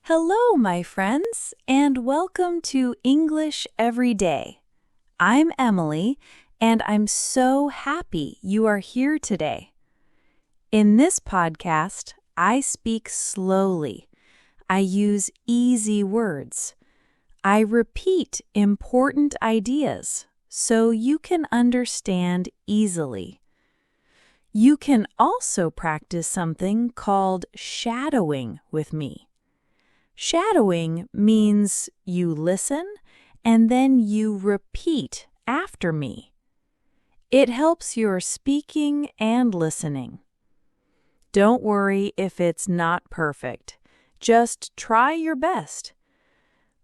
Hello, my friends, and welcome to English Every Day. I'm Emily, and I'm so happy you are here today. In this podcast, I speak slowly. I use easy words. I repeat important ideas so you can understand easily. You can also practice something called shadowing with me. Shadowing means you listen and then you repeat after me. It helps your speaking and listening. Don't worry if it's not perfect. Just try your best.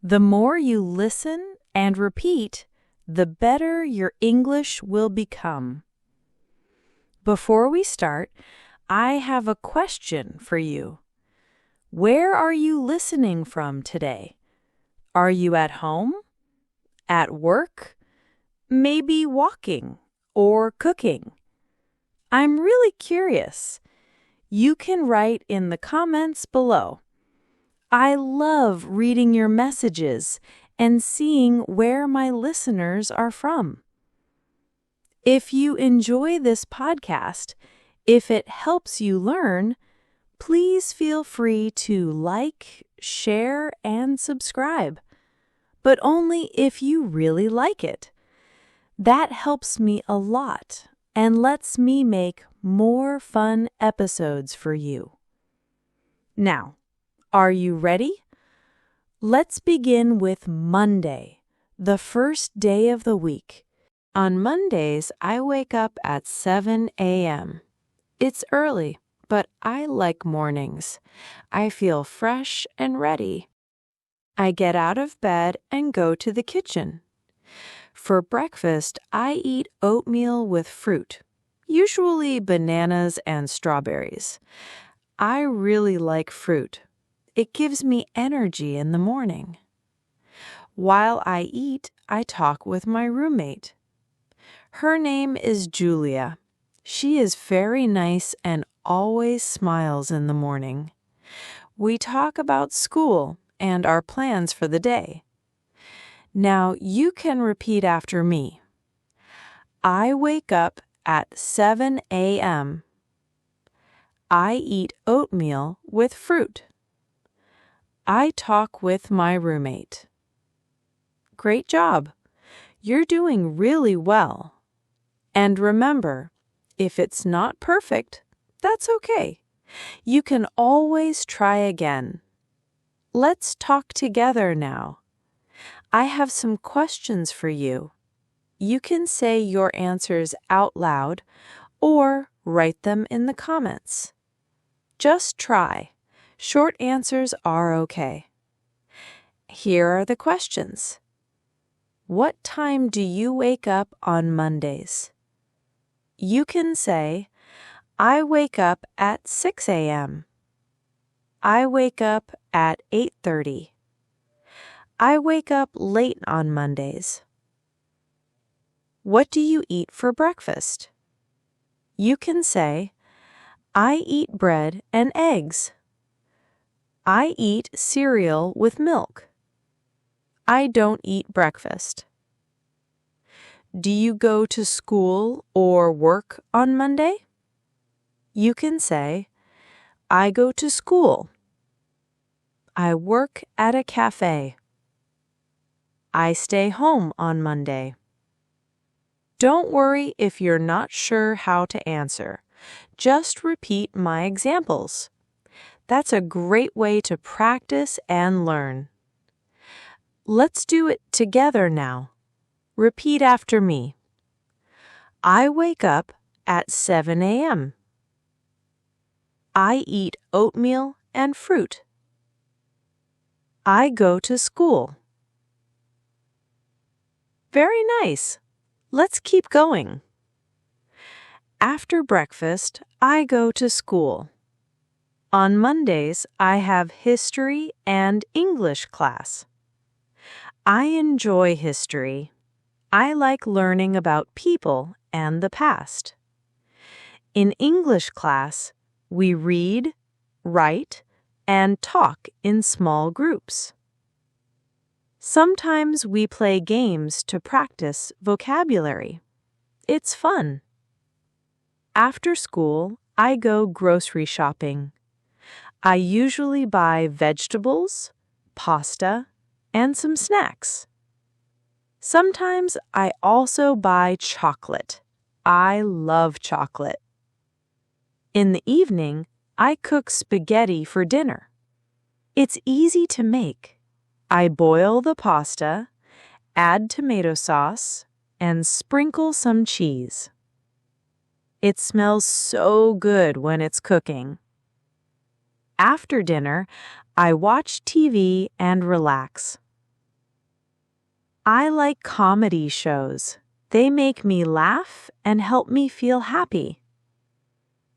The more you listen and repeat, the better your English will become. Before we start, I have a question for you. Where are you listening from today? Are you at home? At work? Maybe walking or cooking? I'm really curious. You can write in the comments below. I love reading your messages and seeing where my listeners are from. If you enjoy this podcast, if it helps you learn, please feel free to like, share, and subscribe, but only if you really like it. That helps me a lot and lets me make more fun episodes for you. Now, are you ready? Let's begin with Monday, the first day of the week. On Mondays, I wake up at 7 a.m. It's early, but I like mornings. I feel fresh and ready. I get out of bed and go to the kitchen. For breakfast, I eat oatmeal with fruit, usually bananas and strawberries. I really like fruit. It gives me energy in the morning. While I eat, I talk with my roommate. Her name is Julia. She is very nice and always smiles in the morning. We talk about school and our plans for the day. Now you can repeat after me. I wake up at 7 a.m. I eat oatmeal with fruit. I talk with my roommate. Great job! You're doing really well. And remember, if it's not perfect, that's okay. You can always try again. Let's talk together now. I have some questions for you. You can say your answers out loud or write them in the comments. Just try. Short answers are okay. Here are the questions. What time do you wake up on Mondays? You can say, I wake up at 6 a.m. I wake up at 8:30. I wake up late on Mondays. What do you eat for breakfast? You can say, I eat bread and eggs. I eat cereal with milk. I don't eat breakfast. Do you go to school or work on Monday? You can say, I go to school. I work at a cafe. I stay home on Monday. Don't worry if you're not sure how to answer. Just repeat my examples. That's a great way to practice and learn. Let's do it together now. Repeat after me. I wake up at 7 a.m. I eat oatmeal and fruit. I go to school. Very nice. Let's keep going. After breakfast, I go to school. On Mondays, I have history and English class. I enjoy history. I like learning about people and the past. In English class, we read, write, and talk in small groups. Sometimes we play games to practice vocabulary. It's fun. After school, I go grocery shopping. I usually buy vegetables, pasta, and some snacks. Sometimes I also buy chocolate. I love chocolate. In the evening, I cook spaghetti for dinner. It's easy to make. I boil the pasta, add tomato sauce, and sprinkle some cheese. It smells so good when it's cooking. After dinner, I watch TV and relax. I like comedy shows. They make me laugh and help me feel happy.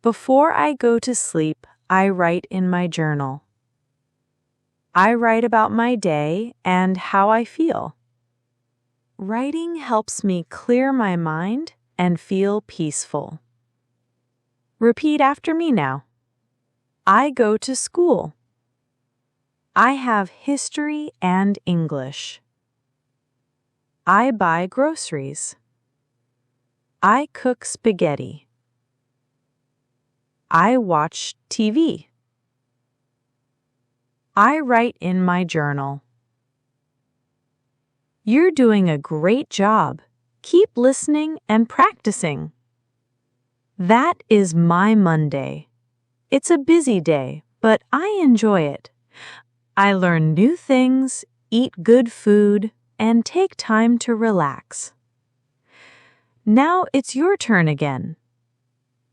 Before I go to sleep, I write in my journal. I write about my day and how I feel. Writing helps me clear my mind and feel peaceful. Repeat after me now. I go to school. I have history and English. I buy groceries. I cook spaghetti. I watch TV. I write in my journal. You're doing a great job. Keep listening and practicing. That is my Monday. It's a busy day, but I enjoy it. I learn new things, eat good food, and take time to relax. Now it's your turn again.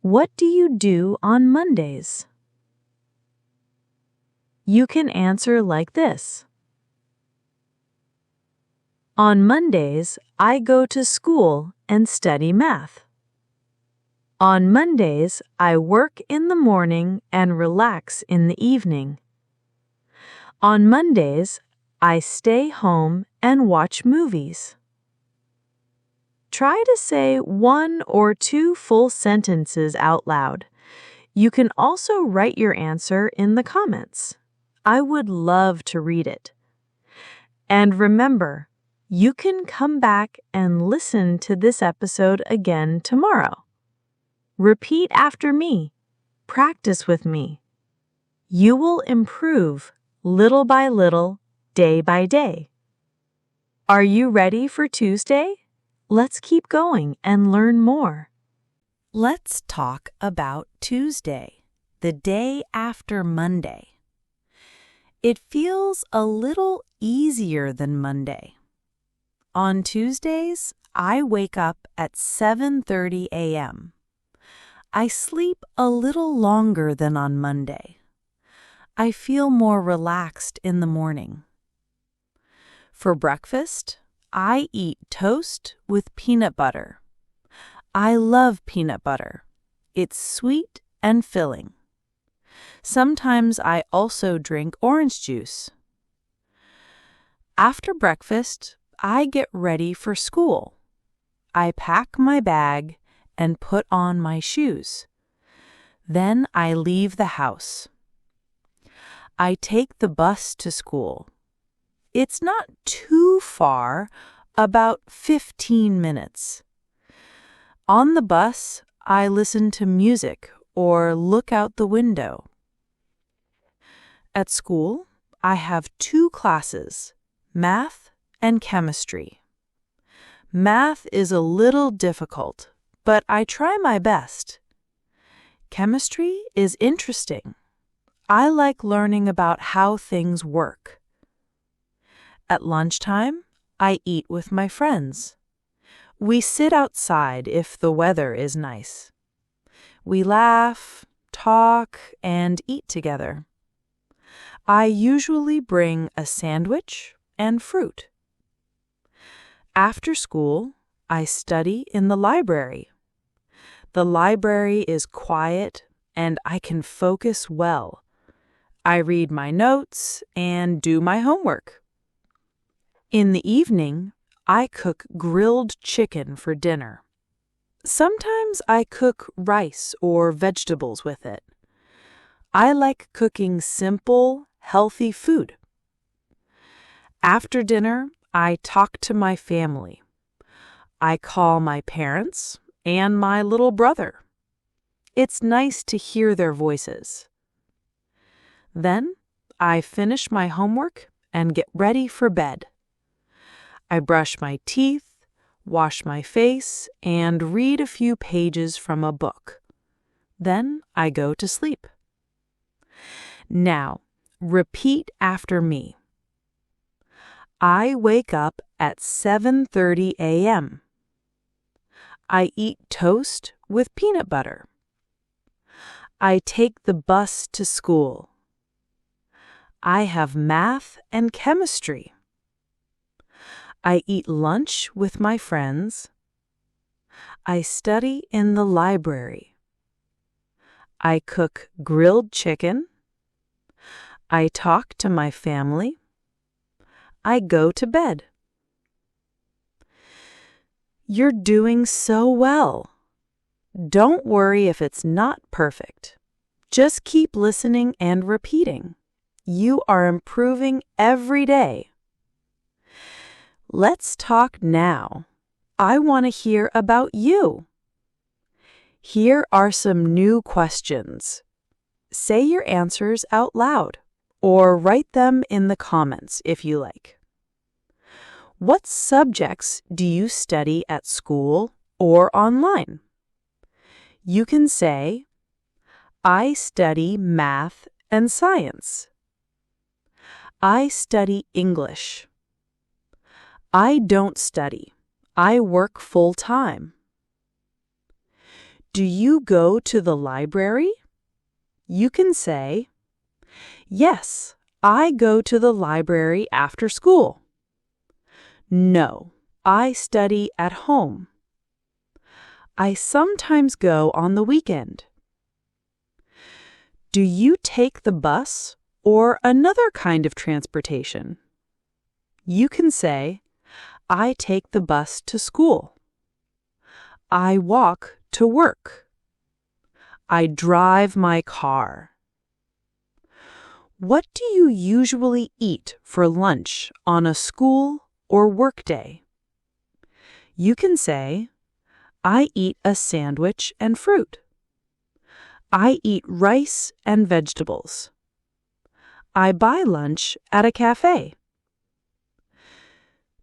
What do you do on Mondays? You can answer like this. On Mondays, I go to school and study math. On Mondays, I work in the morning and relax in the evening. On Mondays, I stay home and watch movies. Try to say 1 or 2 full sentences out loud. You can also write your answer in the comments. I would love to read it. And remember, you can come back and listen to this episode again tomorrow. Repeat after me. Practice with me. You will improve little by little, day by day. Are you ready for Tuesday? Let's keep going and learn more. Let's talk about Tuesday, the day after Monday. It feels a little easier than Monday. On Tuesdays, I wake up at 7:30 a.m. I sleep a little longer than on Monday. I feel more relaxed in the morning. For breakfast, I eat toast with peanut butter. I love peanut butter. It's sweet and filling. Sometimes I also drink orange juice. After breakfast, I get ready for school. I pack my bag and put on my shoes. Then I leave the house. I take the bus to school. It's not too far, about 15 minutes. On the bus, I listen to music or look out the window. At school, I have 2 classes, math and chemistry. Math is a little difficult, but I try my best. Chemistry is interesting. I like learning about how things work. At lunchtime, I eat with my friends. We sit outside if the weather is nice. We laugh, talk, and eat together. I usually bring a sandwich and fruit. After school, I study in the library. The library is quiet and I can focus well. I read my notes and do my homework. In the evening, I cook grilled chicken for dinner. Sometimes I cook rice or vegetables with it. I like cooking simple, healthy food. After dinner, I talk to my family. I call my parents and my little brother. It's nice to hear their voices. Then, I finish my homework and get ready for bed. I brush my teeth, wash my face, and read a few pages from a book. Then I go to sleep. Now, repeat after me. I wake up at 7:30 a.m. I eat toast with peanut butter. I take the bus to school. I have math and chemistry. I eat lunch with my friends. I study in the library. I cook grilled chicken. I talk to my family. I go to bed. You're doing so well. Don't worry if it's not perfect. Just keep listening and repeating. You are improving every day. Let's talk now. I want to hear about you. Here are some new questions. Say your answers out loud, or write them in the comments if you like. What subjects do you study at school or online? You can say, I study math and science. I study English. I don't study. I work full-time. Do you go to the library? You can say, yes, I go to the library after school. No, I study at home. I sometimes go on the weekend. Do you take the bus or another kind of transportation? You can say, I take the bus to school. I walk to work. I drive my car. What do you usually eat for lunch on a school or work day? You can say, I eat a sandwich and fruit. I eat rice and vegetables. I buy lunch at a cafe.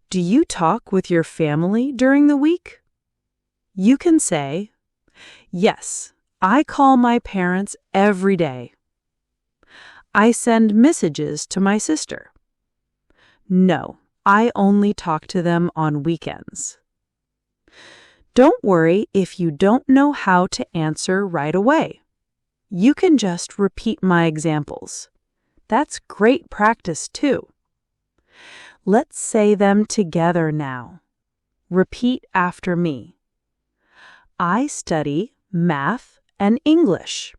Do you talk with your family during the week? You can say, yes, I call my parents every day. I send messages to my sister. No, I only talk to them on weekends. Don't worry if you don't know how to answer right away. You can just repeat my examples. That's great practice too. Let's say them together now. Repeat after me. I study math and English.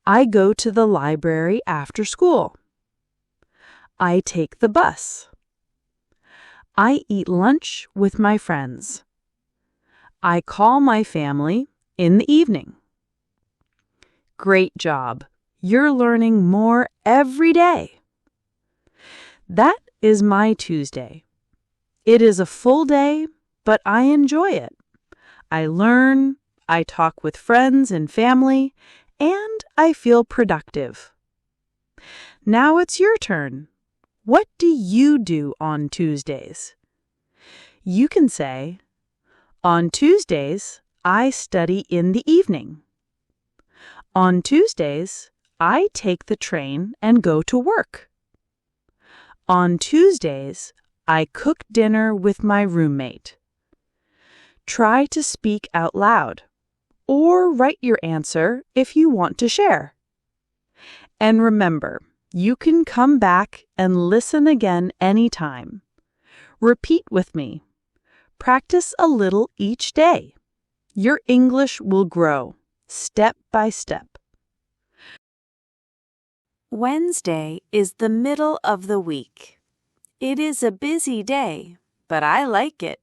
I go to the library after school. I take the bus. I eat lunch with my friends. I call my family in the evening. Great job. You're learning more every day. That is my Tuesday. It is a full day, but I enjoy it. I learn, I talk with friends and family, and I feel productive. Now it's your turn. What do you do on Tuesdays? You can say, on Tuesdays, I study in the evening. On Tuesdays, I take the train and go to work. On Tuesdays, I cook dinner with my roommate. Try to speak out loud, or write your answer if you want to share. And remember, you can come back and listen again anytime. Repeat with me. Practice a little each day. Your English will grow, step by step. Wednesday is the middle of the week. It is a busy day, but I like it.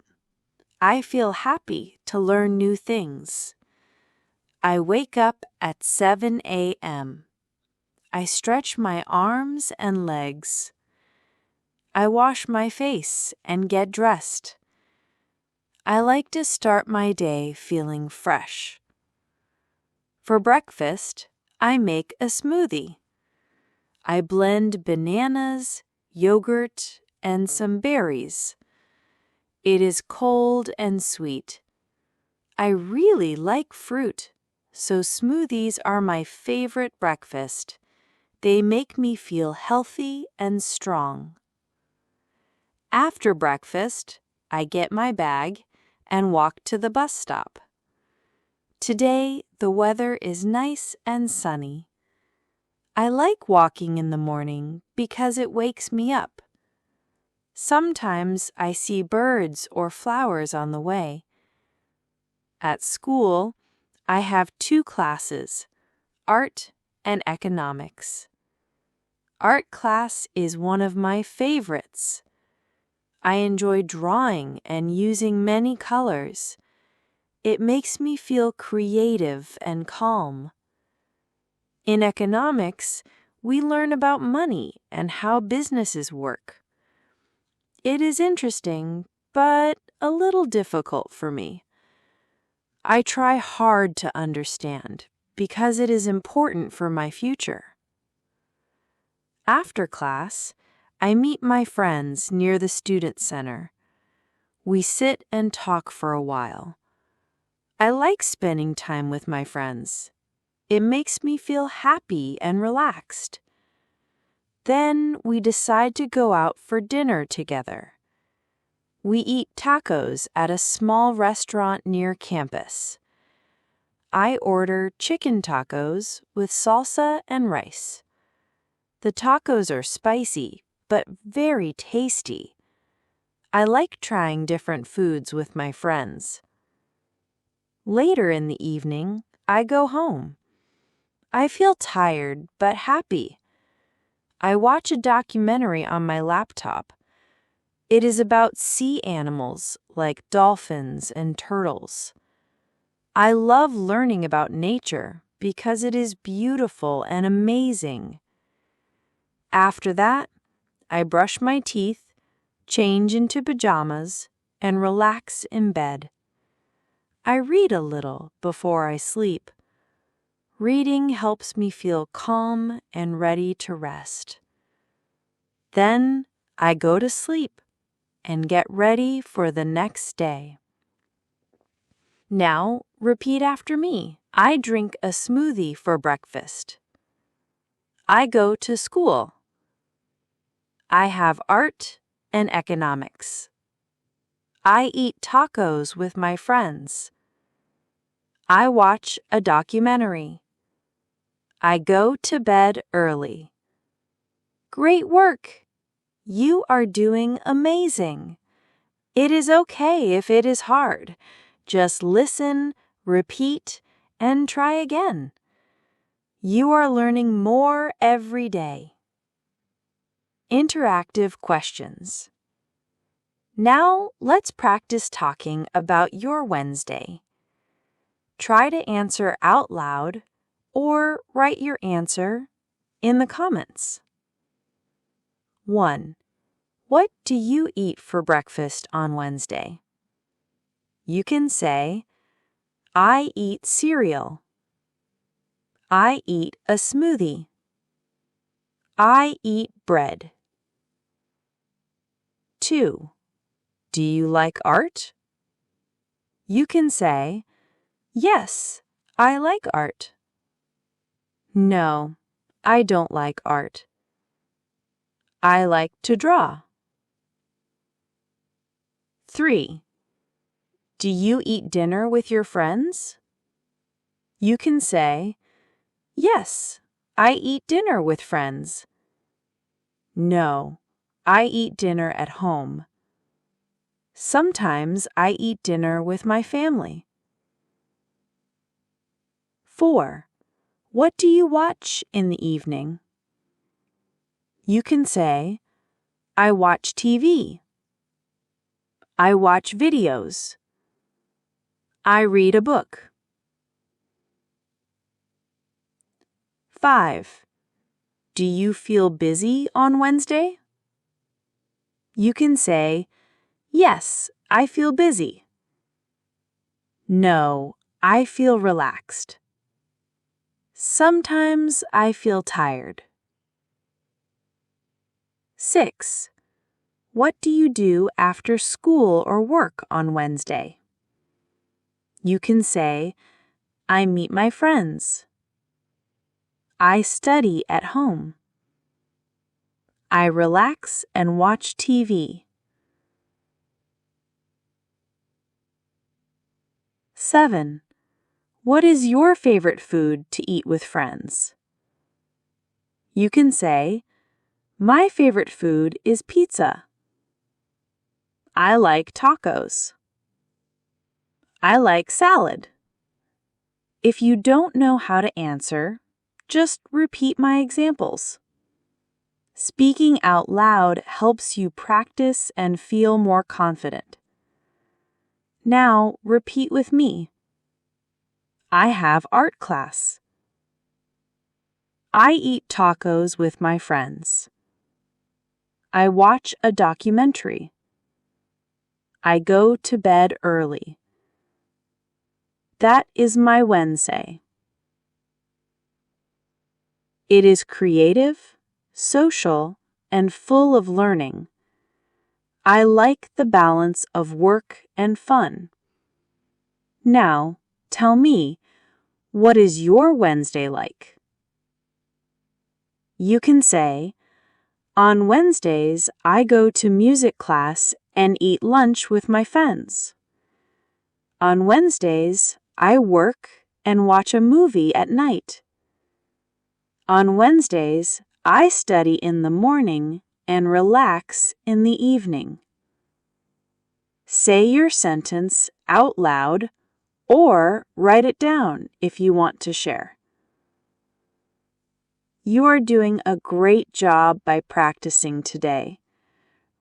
I feel happy to learn new things. I wake up at 7 a.m. I stretch my arms and legs. I wash my face and get dressed. I like to start my day feeling fresh. For breakfast, I make a smoothie. I blend bananas, yogurt, and some berries. It is cold and sweet. I really like fruit, so smoothies are my favorite breakfast. They make me feel healthy and strong. After breakfast, I get my bag and walk to the bus stop. Today, the weather is nice and sunny. I like walking in the morning because it wakes me up. Sometimes I see birds or flowers on the way. At school, I have 2 classes, art and economics. Art class is one of my favorites. I enjoy drawing and using many colors. It makes me feel creative and calm. In economics, we learn about money and how businesses work. It is interesting, but a little difficult for me. I try hard to understand because it is important for my future. After class, I meet my friends near the student center. We sit and talk for a while. I like spending time with my friends. It makes me feel happy and relaxed. Then we decide to go out for dinner together. We eat tacos at a small restaurant near campus. I order chicken tacos with salsa and rice. The tacos are spicy, but very tasty. I like trying different foods with my friends. Later in the evening, I go home. I feel tired but happy. I watch a documentary on my laptop. It is about sea animals like dolphins and turtles. I love learning about nature because it is beautiful and amazing. After that, I brush my teeth, change into pajamas, and relax in bed. I read a little before I sleep. Reading helps me feel calm and ready to rest. Then I go to sleep and get ready for the next day. Now, repeat after me. I drink a smoothie for breakfast. I go to school. I have art and economics. I eat tacos with my friends. I watch a documentary. I go to bed early. Great work! You are doing amazing. It is okay if it is hard. Just listen, repeat, and try again. You are learning more every day. Interactive questions. Now let's practice talking about your Wednesday. Try to answer out loud or write your answer in the comments. 1. What do you eat for breakfast on Wednesday? You can say, I eat cereal. I eat a smoothie. I eat bread. 2. Do you like art? You can say, yes, I like art. No, I don't like art. I like to draw. 3. Do you eat dinner with your friends? You can say, yes, I eat dinner with friends. No, I eat dinner at home. Sometimes I eat dinner with my family. 4. What do you watch in the evening? You can say, I watch TV. I watch videos. I read a book. 5. Do you feel busy on Wednesday? You can say, yes, I feel busy. No, I feel relaxed. Sometimes I feel tired. 6. What do you do after school or work on Wednesday? You can say, I meet my friends. I study at home. I relax and watch TV. 7. What is your favorite food to eat with friends? You can say, my favorite food is pizza. I like tacos. I like salad. If you don't know how to answer, just repeat my examples. Speaking out loud helps you practice and feel more confident. Now, repeat with me. I have art class. I eat tacos with my friends. I watch a documentary. I go to bed early. That is my Wednesday. It is creative, social, and full of learning. I like the balance of work and fun. Now, tell me, what is your Wednesday like? You can say, on Wednesdays, I go to music class and eat lunch with my friends. On Wednesdays, I work and watch a movie at night. On Wednesdays, I study in the morning and relax in the evening. Say your sentence out loud or write it down if you want to share. You are doing a great job by practicing today.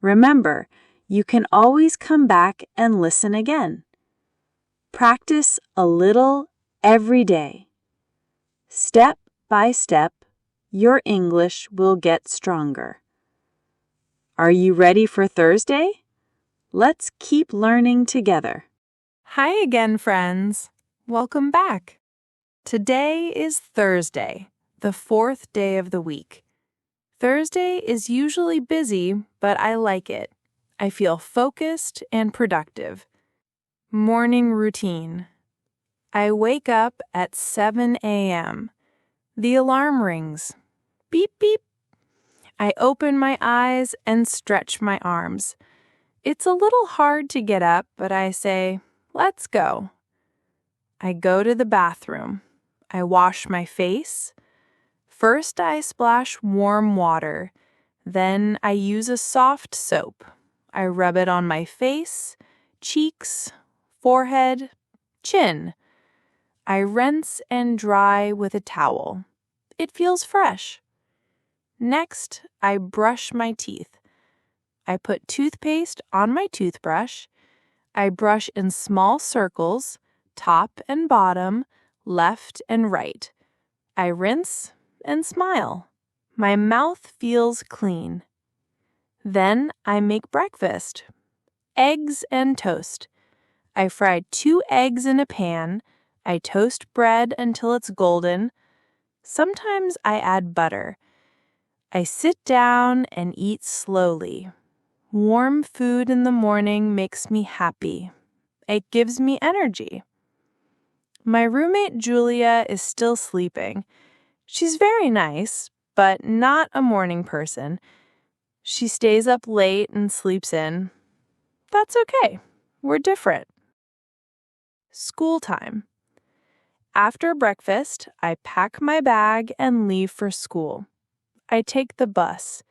Remember, you can always come back and listen again. Practice a little every day. Step by step, your English will get stronger. Are you ready for Thursday? Let's keep learning together. Hi again, friends. Welcome back. Today is Thursday, the fourth day of the week. Thursday is usually busy, but I like it. I feel focused and productive. Morning routine. I wake up at 7 a.m. The alarm rings. Beep, beep. I open my eyes and stretch my arms. It's a little hard to get up, but I say, let's go. I go to the bathroom. I wash my face. First, I splash warm water. Then I use a soft soap. I rub it on my face, cheeks, forehead, chin. I rinse and dry with a towel. It feels fresh. Next, I brush my teeth. I put toothpaste on my toothbrush. I brush in small circles, top and bottom, left and right. I rinse and smile. My mouth feels clean. Then I make breakfast. Eggs and toast. I fry 2 eggs in a pan. I toast bread until it's golden. Sometimes I add butter. I sit down and eat slowly. Warm food in the morning makes me happy. It gives me energy. My roommate Julia is still sleeping. She's very nice, but not a morning person. She stays up late and sleeps in. That's okay. We're different. School time. After breakfast, I pack my bag and leave for school. I take the bus.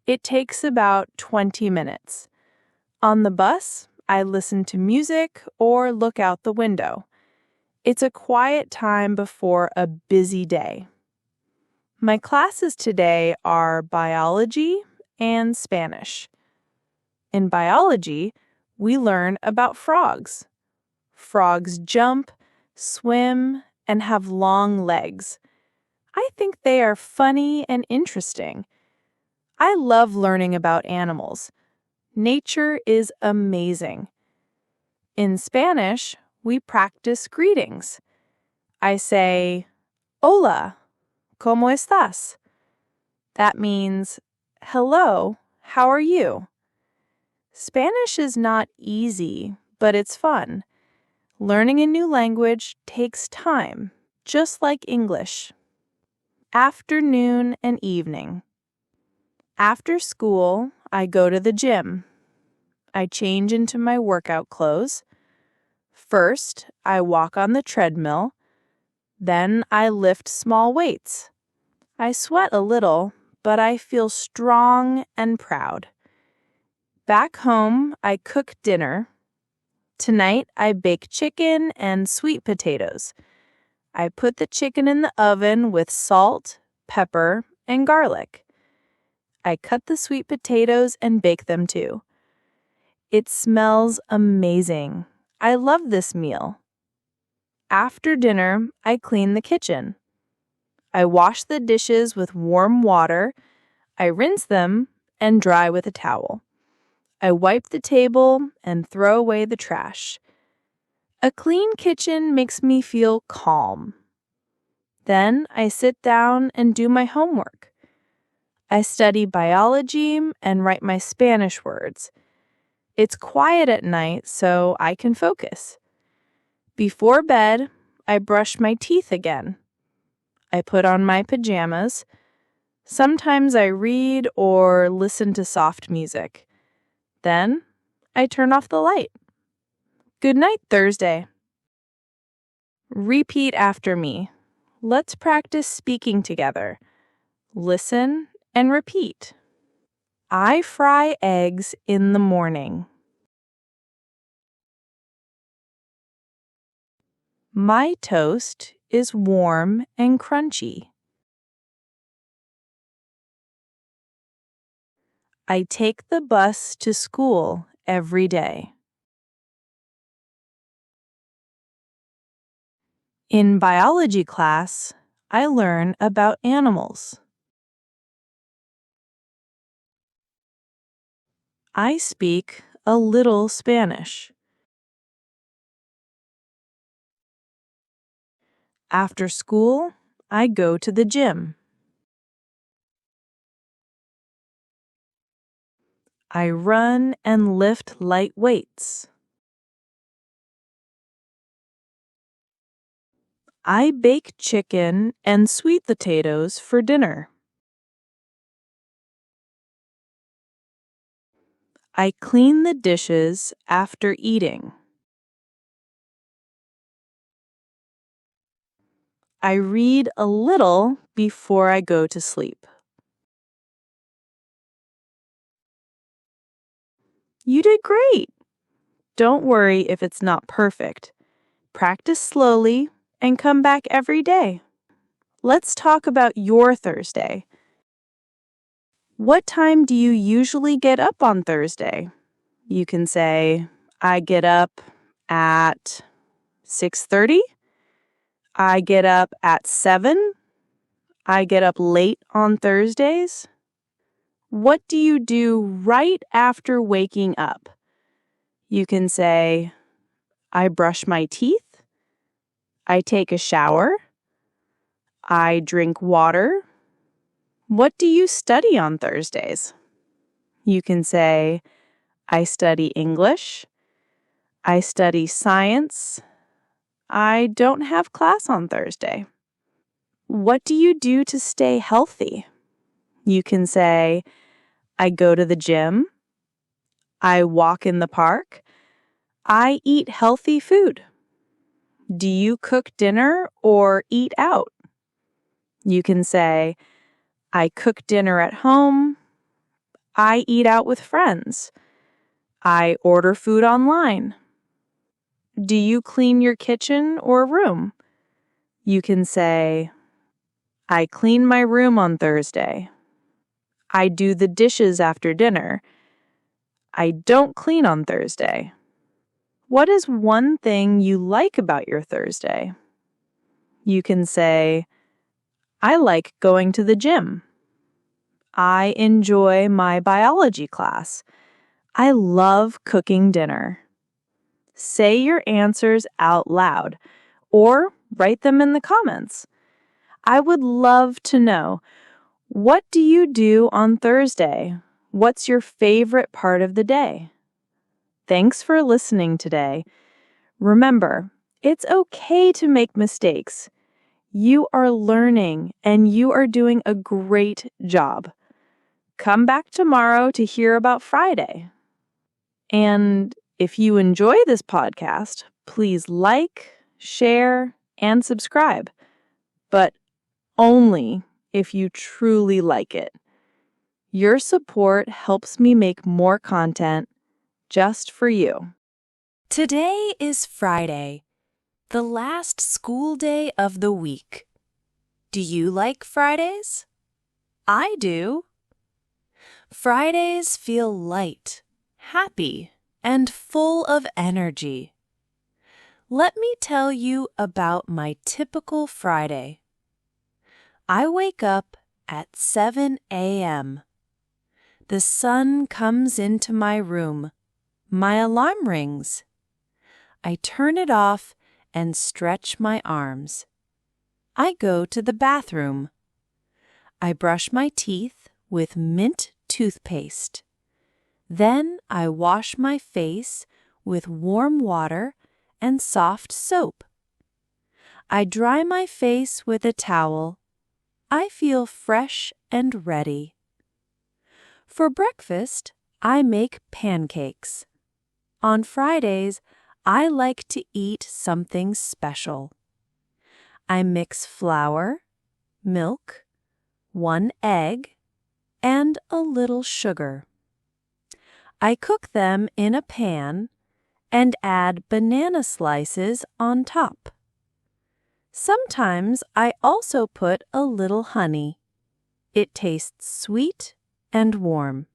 It takes about 20 minutes. On the bus, I listen to music or look out the window. It's a quiet time before a busy day. My classes today are biology and Spanish. In biology, we learn about frogs. Frogs jump, swim, and have long legs. I think they are funny and interesting. I love learning about animals. Nature is amazing. In Spanish, we practice greetings. I say, Hola, ¿cómo estás? That means, hello, how are you? Spanish is not easy, but it's fun. Learning a new language takes time, just like English. Afternoon and evening. After school, I go to the gym. I change into my workout clothes. First, I walk on the treadmill. Then I lift small weights. I sweat a little, but I feel strong and proud. Back home, I cook dinner. Tonight, I bake chicken and sweet potatoes. I put the chicken in the oven with salt, pepper, and garlic. I cut the sweet potatoes and bake them too. It smells amazing. I love this meal. After dinner, I clean the kitchen. I wash the dishes with warm water. I rinse them and dry with a towel. I wipe the table and throw away the trash. A clean kitchen makes me feel calm. Then I sit down and do my homework. I study biology and write my Spanish words. It's quiet at night, so I can focus. Before bed, I brush my teeth again. I put on my pajamas. Sometimes I read or listen to soft music. Then I turn off the light. Good night, Thursday. Repeat after me. Let's practice speaking together. Listen and repeat. I fry eggs in the morning. My toast is warm and crunchy. I take the bus to school every day. In biology class, I learn about animals. I speak a little Spanish. After school, I go to the gym. I run and lift light weights. I bake chicken and sweet potatoes for dinner. I clean the dishes after eating. I read a little before I go to sleep. You did great! Don't worry if it's not perfect. Practice slowly and come back every day. Let's talk about your Thursday. What time do you usually get up on Thursday? You can say, I get up at 6:30. I get up at 7. I get up late on Thursdays. What do you do right after waking up? You can say, I brush my teeth. I take a shower. I drink water. What do you study on Thursdays? You can say, I study English. I study science. I don't have class on Thursday. What do you do to stay healthy? You can say, I go to the gym. I walk in the park. I eat healthy food. Do you cook dinner or eat out? You can say, I cook dinner at home. I eat out with friends. I order food online. Do you clean your kitchen or room? You can say, I clean my room on Thursday. I do the dishes after dinner. I don't clean on Thursday. What is one thing you like about your Thursday? You can say, I like going to the gym. I enjoy my biology class. I love cooking dinner. Say your answers out loud or write them in the comments. I would love to know, what do you do on Thursday? What's your favorite part of the day? Thanks for listening today. Remember, it's okay to make mistakes. You are learning and you are doing a great job. Come back tomorrow to hear about Friday. And if you enjoy this podcast, please like, share, and subscribe. But only if you truly like it. Your support helps me make more content just for you. Today is Friday, the last school day of the week. Do you like Fridays? I do. Fridays feel light, happy, and full of energy. Let me tell you about my typical Friday. I wake up at 7 a.m. The sun comes into my room. My alarm rings. I turn it off and stretch my arms. I go to the bathroom. I brush my teeth with mint toothpaste. Then I wash my face with warm water and soft soap. I dry my face with a towel. I feel fresh and ready. For breakfast, I make pancakes. On Fridays, I like to eat something special. I mix flour, milk, 1 egg, and a little sugar. I cook them in a pan and add banana slices on top. Sometimes I also put a little honey. It tastes sweet and warm.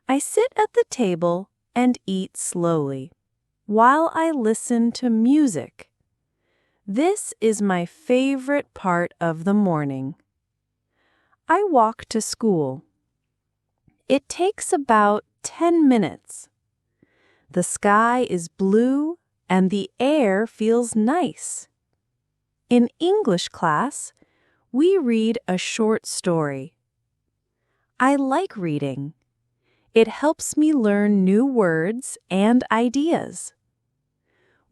I sit at the table and eat slowly while I listen to music. This is my favorite part of the morning. I walk to school. It takes about 10 minutes. The sky is blue and the air feels nice. In English class, we read a short story. I like reading. It helps me learn new words and ideas.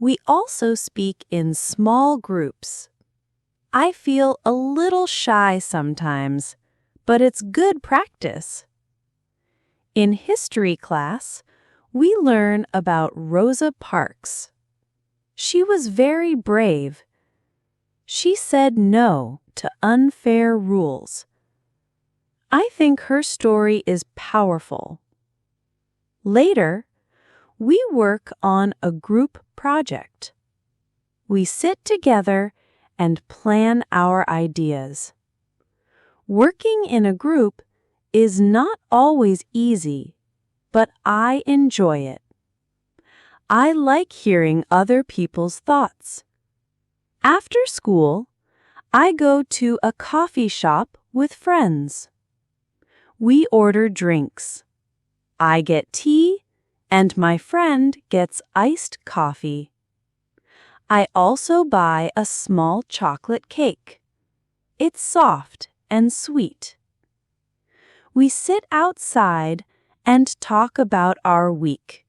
We also speak in small groups. I feel a little shy sometimes, but it's good practice. In history class, we learn about Rosa Parks. She was very brave. She said no to unfair rules. I think her story is powerful. Later, we work on a group project. We sit together and plan our ideas. Working in a group is not always easy, but I enjoy it. I like hearing other people's thoughts. After school, I go to a coffee shop with friends. We order drinks. I get tea, and my friend gets iced coffee. I also buy a small chocolate cake. It's soft and sweet. We sit outside and talk about our week.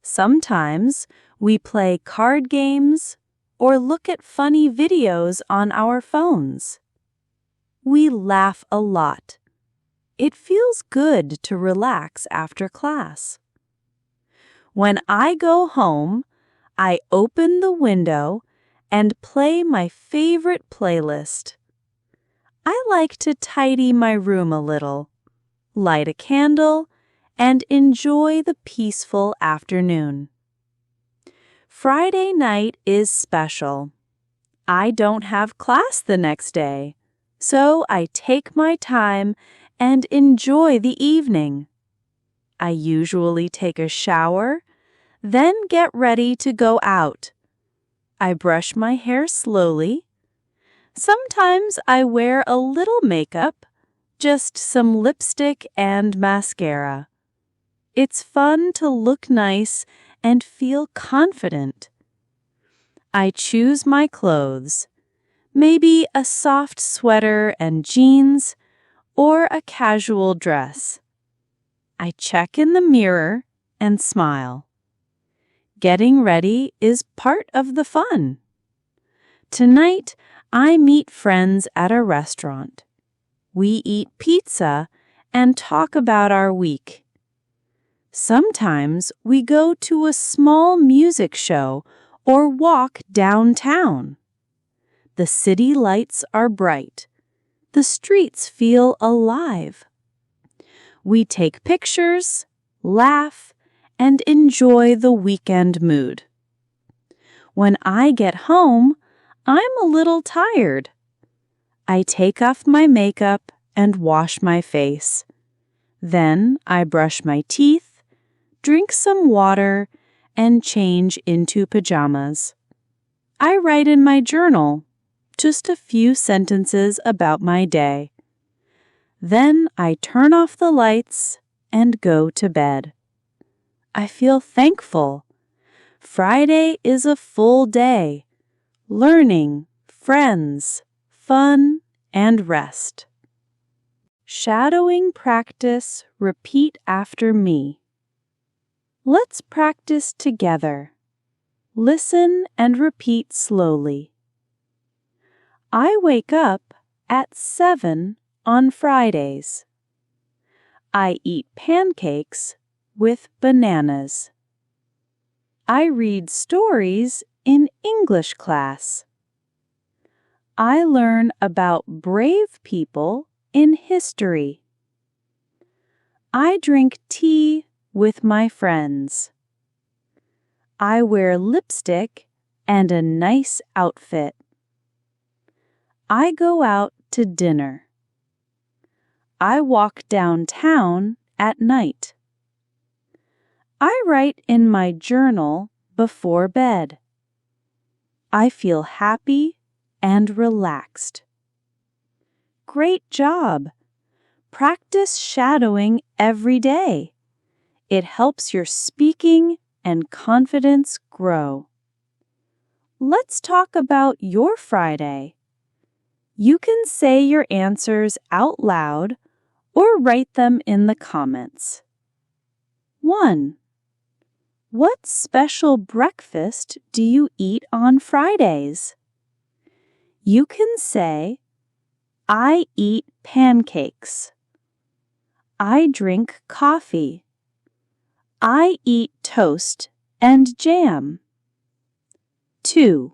Sometimes we play card games or look at funny videos on our phones. We laugh a lot. It feels good to relax after class. When I go home, I open the window and play my favorite playlist. I like to tidy my room a little, light a candle, and enjoy the peaceful afternoon. Friday night is special. I don't have class the next day, so I take my time and enjoy the evening. I usually take a shower, then get ready to go out. I brush my hair slowly. Sometimes I wear a little makeup, just some lipstick and mascara. It's fun to look nice and feel confident. I choose my clothes, maybe a soft sweater and jeans, or a casual dress. I check in the mirror and smile. Getting ready is part of the fun. Tonight, I meet friends at a restaurant. We eat pizza and talk about our week. Sometimes we go to a small music show or walk downtown. The city lights are bright. The streets feel alive. We take pictures, laugh, and enjoy the weekend mood. When I get home, I'm a little tired. I take off my makeup and wash my face. Then I brush my teeth, drink some water, and change into pajamas. I write in my journal just a few sentences about my day. Then I turn off the lights and go to bed. I feel thankful. Friday is a full day. Learning, friends, fun, and rest. Shadowing practice, repeat after me. Let's practice together. Listen and repeat slowly. I wake up at 7 on Fridays. I eat pancakes with bananas. I read stories in English class. I learn about brave people in history. I drink tea with my friends. I wear lipstick and a nice outfit. I go out to dinner. I walk downtown at night. I write in my journal before bed. I feel happy and relaxed. Great job! Practice shadowing every day. It helps your speaking and confidence grow. Let's talk about your Friday. You can say your answers out loud or write them in the comments. 1. What special breakfast do you eat on Fridays? You can say, I eat pancakes. I drink coffee. I eat toast and jam. 2.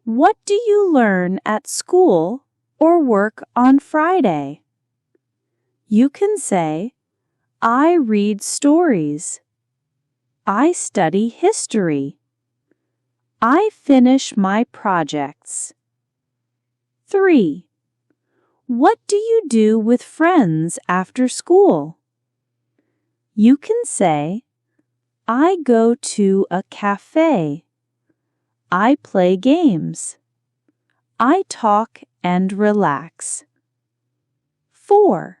What do you learn at school or work on Friday? You can say, I read stories. I study history. I finish my projects. 3. What do you do with friends after school? You can say, I go to a cafe. I play games. I talk and relax. 4.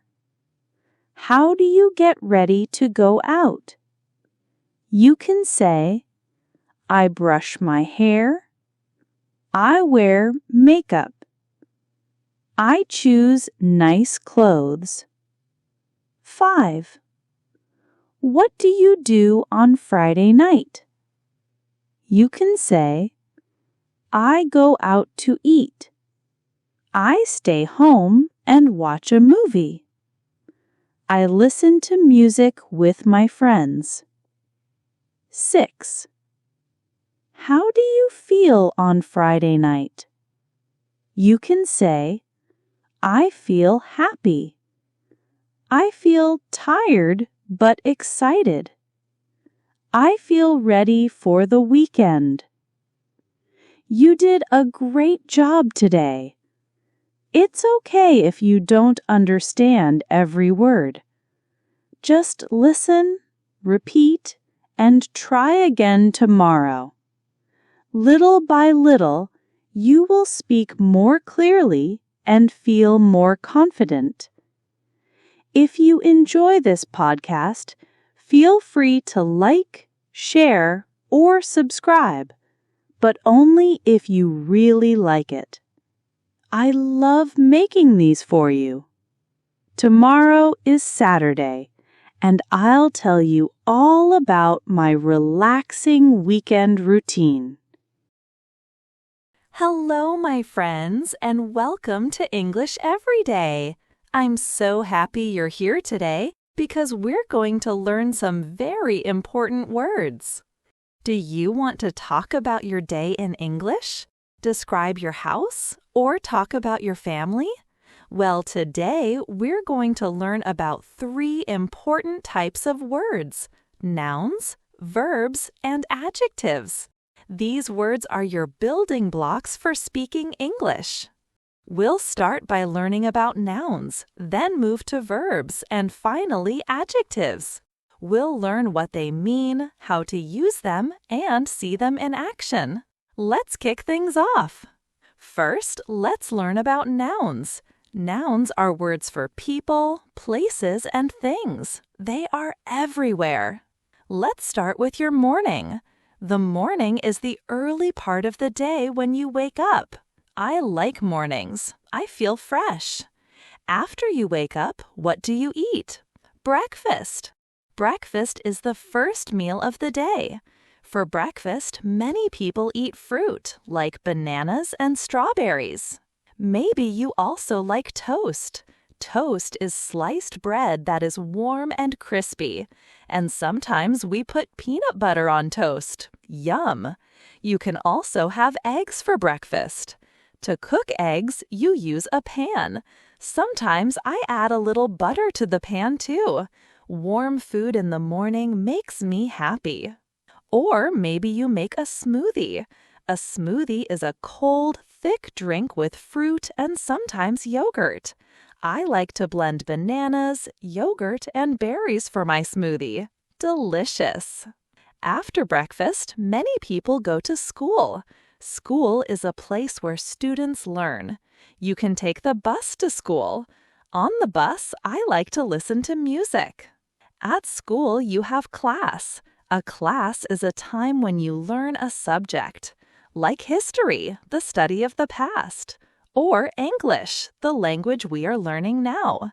How do you get ready to go out? You can say, I brush my hair. I wear makeup. I choose nice clothes. 5. What do you do on Friday night? You can say, I go out to eat. I stay home and watch a movie. I listen to music with my friends. 6. How do you feel on Friday night? You can say, I feel happy. I feel tired but excited. I feel ready for the weekend. You did a great job today. It's okay if you don't understand every word. Just listen, repeat, and try again tomorrow. Little by little, you will speak more clearly and feel more confident. If you enjoy this podcast, feel free to like, share, or subscribe, but only if you really like it. I love making these for you. Tomorrow is Saturday, and I'll tell you all about my relaxing weekend routine. Hello, my friends, and welcome to English Every Day. I'm so happy you're here today because we're going to learn some very important words. Do you want to talk about your day in English? Describe your house? Or talk about your family? Well, today we're going to learn about 3 important types of words: nouns, verbs, and adjectives. These words are your building blocks for speaking English. We'll start by learning about nouns, then move to verbs, and finally adjectives. We'll learn what they mean, how to use them, and see them in action. Let's kick things off. First, let's learn about nouns. Nouns are words for people, places, and things. They are everywhere. Let's start with your morning. The morning is the early part of the day when you wake up. I like mornings. I feel fresh. After you wake up, what do you eat? Breakfast. Breakfast is the first meal of the day. For breakfast, many people eat fruit, like bananas and strawberries. Maybe you also like toast. Toast is sliced bread that is warm and crispy, and sometimes we put peanut butter on toast. Yum! You can also have eggs for breakfast. To cook eggs, you use a pan. Sometimes I add a little butter to the pan too. Warm food in the morning makes me happy. Or maybe you make a smoothie. A smoothie is a cold, thick drink with fruit and sometimes yogurt. I like to blend bananas, yogurt, and berries for my smoothie. Delicious! After breakfast, many people go to school. School is a place where students learn. You can take the bus to school. On the bus, I like to listen to music. At school, you have class. A class is a time when you learn a subject, like history, the study of the past, or English, the language we are learning now.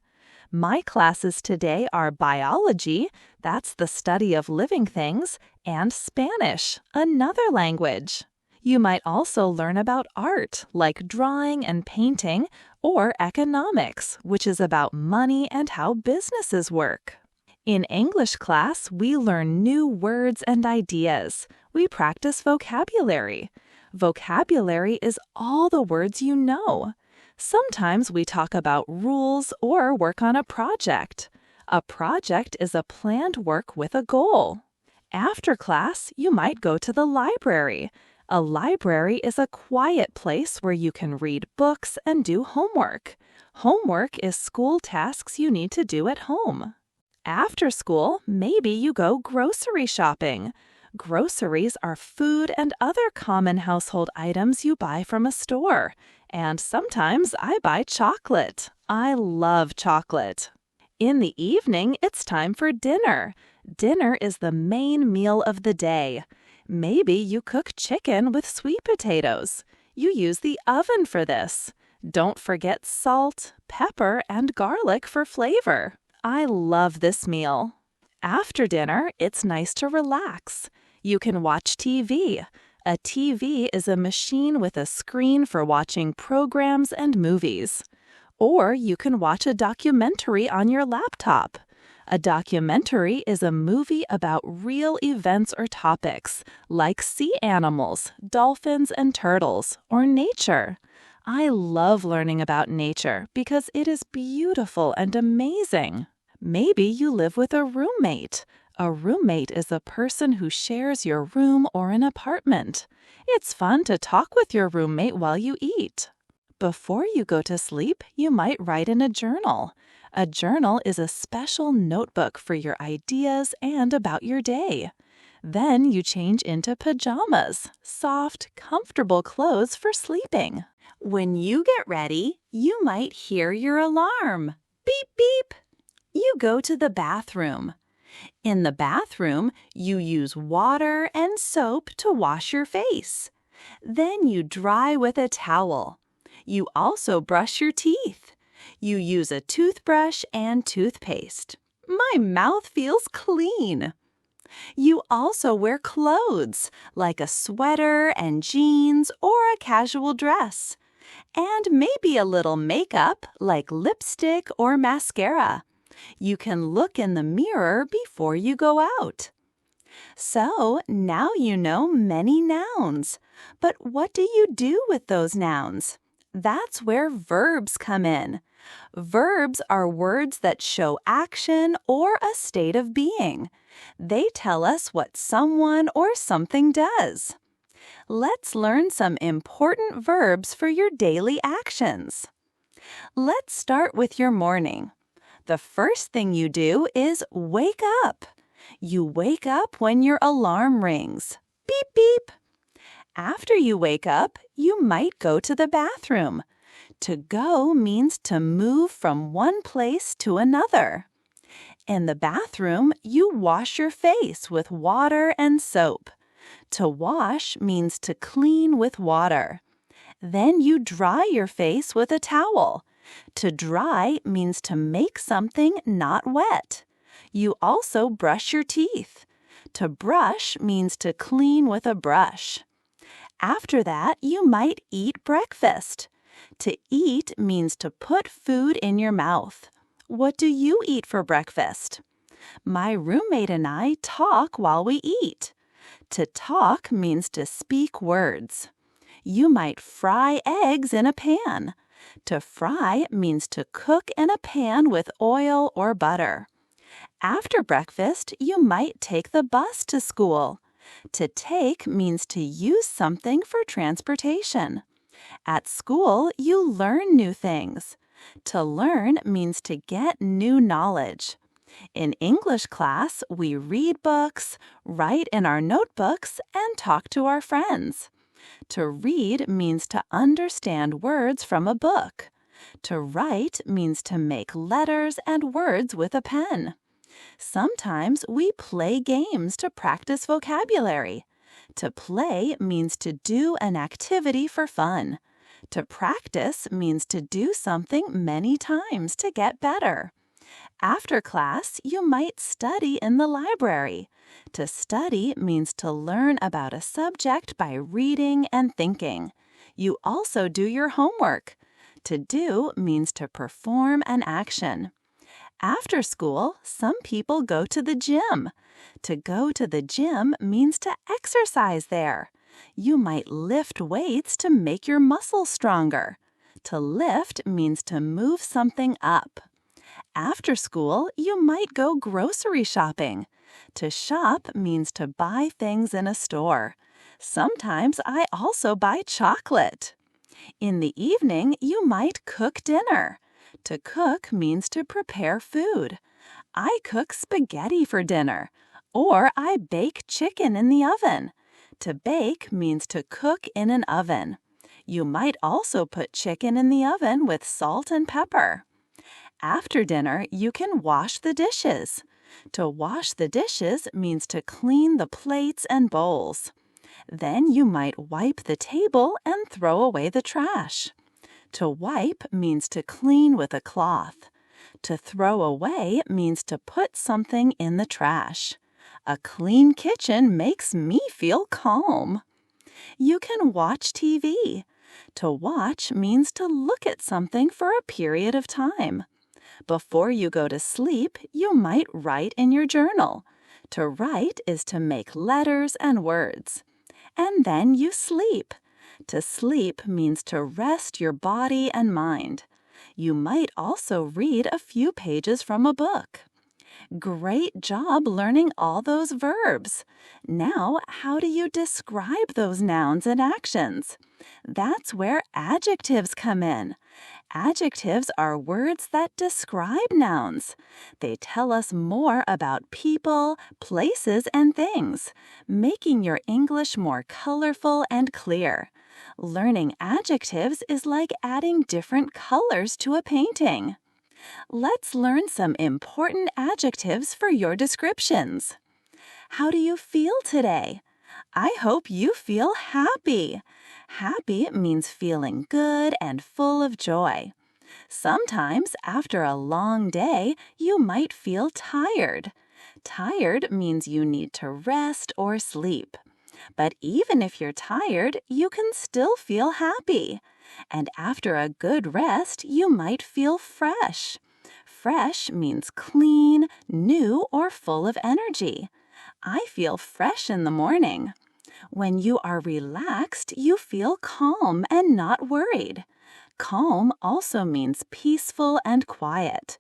My classes today are biology, that's the study of living things, and Spanish, another language. You might also learn about art, like drawing and painting, or economics, which is about money and how businesses work. In English class, we learn new words and ideas. We practice vocabulary. Vocabulary is all the words you know. Sometimes we talk about rules or work on a project. A project is a planned work with a goal. After class, you might go to the library. A library is a quiet place where you can read books and do homework. Homework is school tasks you need to do at home. After school, maybe you go grocery shopping. Groceries are food and other common household items you buy from a store. And sometimes I buy chocolate. I love chocolate. In the evening, it's time for dinner. Dinner is the main meal of the day. Maybe you cook chicken with sweet potatoes. You use the oven for this. Don't forget salt, pepper, and garlic for flavor. I love this meal. After dinner, it's nice to relax. You can watch TV. A TV is a machine with a screen for watching programs and movies. Or you can watch a documentary on your laptop. A documentary is a movie about real events or topics, like sea animals, dolphins and turtles, or nature. I love learning about nature because it is beautiful and amazing. Maybe you live with a roommate. A roommate is a person who shares your room or an apartment. It's fun to talk with your roommate while you eat. Before you go to sleep, you might write in a journal. A journal is a special notebook for your ideas and about your day. Then you change into pajamas, soft, comfortable clothes for sleeping. When you get ready, you might hear your alarm. Beep, beep. You go to the bathroom. In the bathroom, you use water and soap to wash your face. Then you dry with a towel. You also brush your teeth. You use a toothbrush and toothpaste. My mouth feels clean. You also wear clothes, like a sweater and jeans or a casual dress. And maybe a little makeup, like lipstick or mascara. You can look in the mirror before you go out. So now you know many nouns. But what do you do with those nouns? That's where verbs come in. Verbs are words that show action or a state of being. They tell us what someone or something does. Let's learn some important verbs for your daily actions. Let's start with your morning. The first thing you do is wake up. You wake up when your alarm rings. Beep, beep. After you wake up, you might go to the bathroom. To go means to move from one place to another. In the bathroom, you wash your face with water and soap. To wash means to clean with water. Then you dry your face with a towel. To dry means to make something not wet. You also brush your teeth. To brush means to clean with a brush. After that, you might eat breakfast. To eat means to put food in your mouth. What do you eat for breakfast? My roommate and I talk while we eat. To talk means to speak words. You might fry eggs in a pan. To fry means to cook in a pan with oil or butter. After breakfast, you might take the bus to school. To take means to use something for transportation. At school, you learn new things. To learn means to get new knowledge. In English class, we read books, write in our notebooks, and talk to our friends. To read means to understand words from a book. To write means to make letters and words with a pen. Sometimes we play games to practice vocabulary. To play means to do an activity for fun. To practice means to do something many times to get better. After class, you might study in the library. To study means to learn about a subject by reading and thinking. You also do your homework. To do means to perform an action. After school, some people go to the gym. To go to the gym means to exercise there. You might lift weights to make your muscles stronger. To lift means to move something up. After school, you might go grocery shopping. To shop means to buy things in a store. Sometimes I also buy chocolate. In the evening, you might cook dinner. To cook means to prepare food. I cook spaghetti for dinner, or I bake chicken in the oven. To bake means to cook in an oven. You might also put chicken in the oven with salt and pepper. After dinner, you can wash the dishes. To wash the dishes means to clean the plates and bowls. Then you might wipe the table and throw away the trash. To wipe means to clean with a cloth. To throw away means to put something in the trash. A clean kitchen makes me feel calm. You can watch TV. To watch means to look at something for a period of time. Before you go to sleep, you might write in your journal. To write is to make letters and words. And then you sleep. To sleep means to rest your body and mind. You might also read a few pages from a book. Great job learning all those verbs. Now, how do you describe those nouns and actions? That's where adjectives come in. Adjectives are words that describe nouns. They tell us more about people, places, and things, making your English more colorful and clear. Learning adjectives is like adding different colors to a painting. Let's learn some important adjectives for your descriptions. How do you feel today? I hope you feel happy. Happy means feeling good and full of joy. Sometimes, after a long day, you might feel tired. Tired means you need to rest or sleep. But even if you're tired, you can still feel happy. And after a good rest, you might feel fresh. Fresh means clean, new, or full of energy. I feel fresh in the morning. When you are relaxed, you feel calm and not worried. Calm also means peaceful and quiet.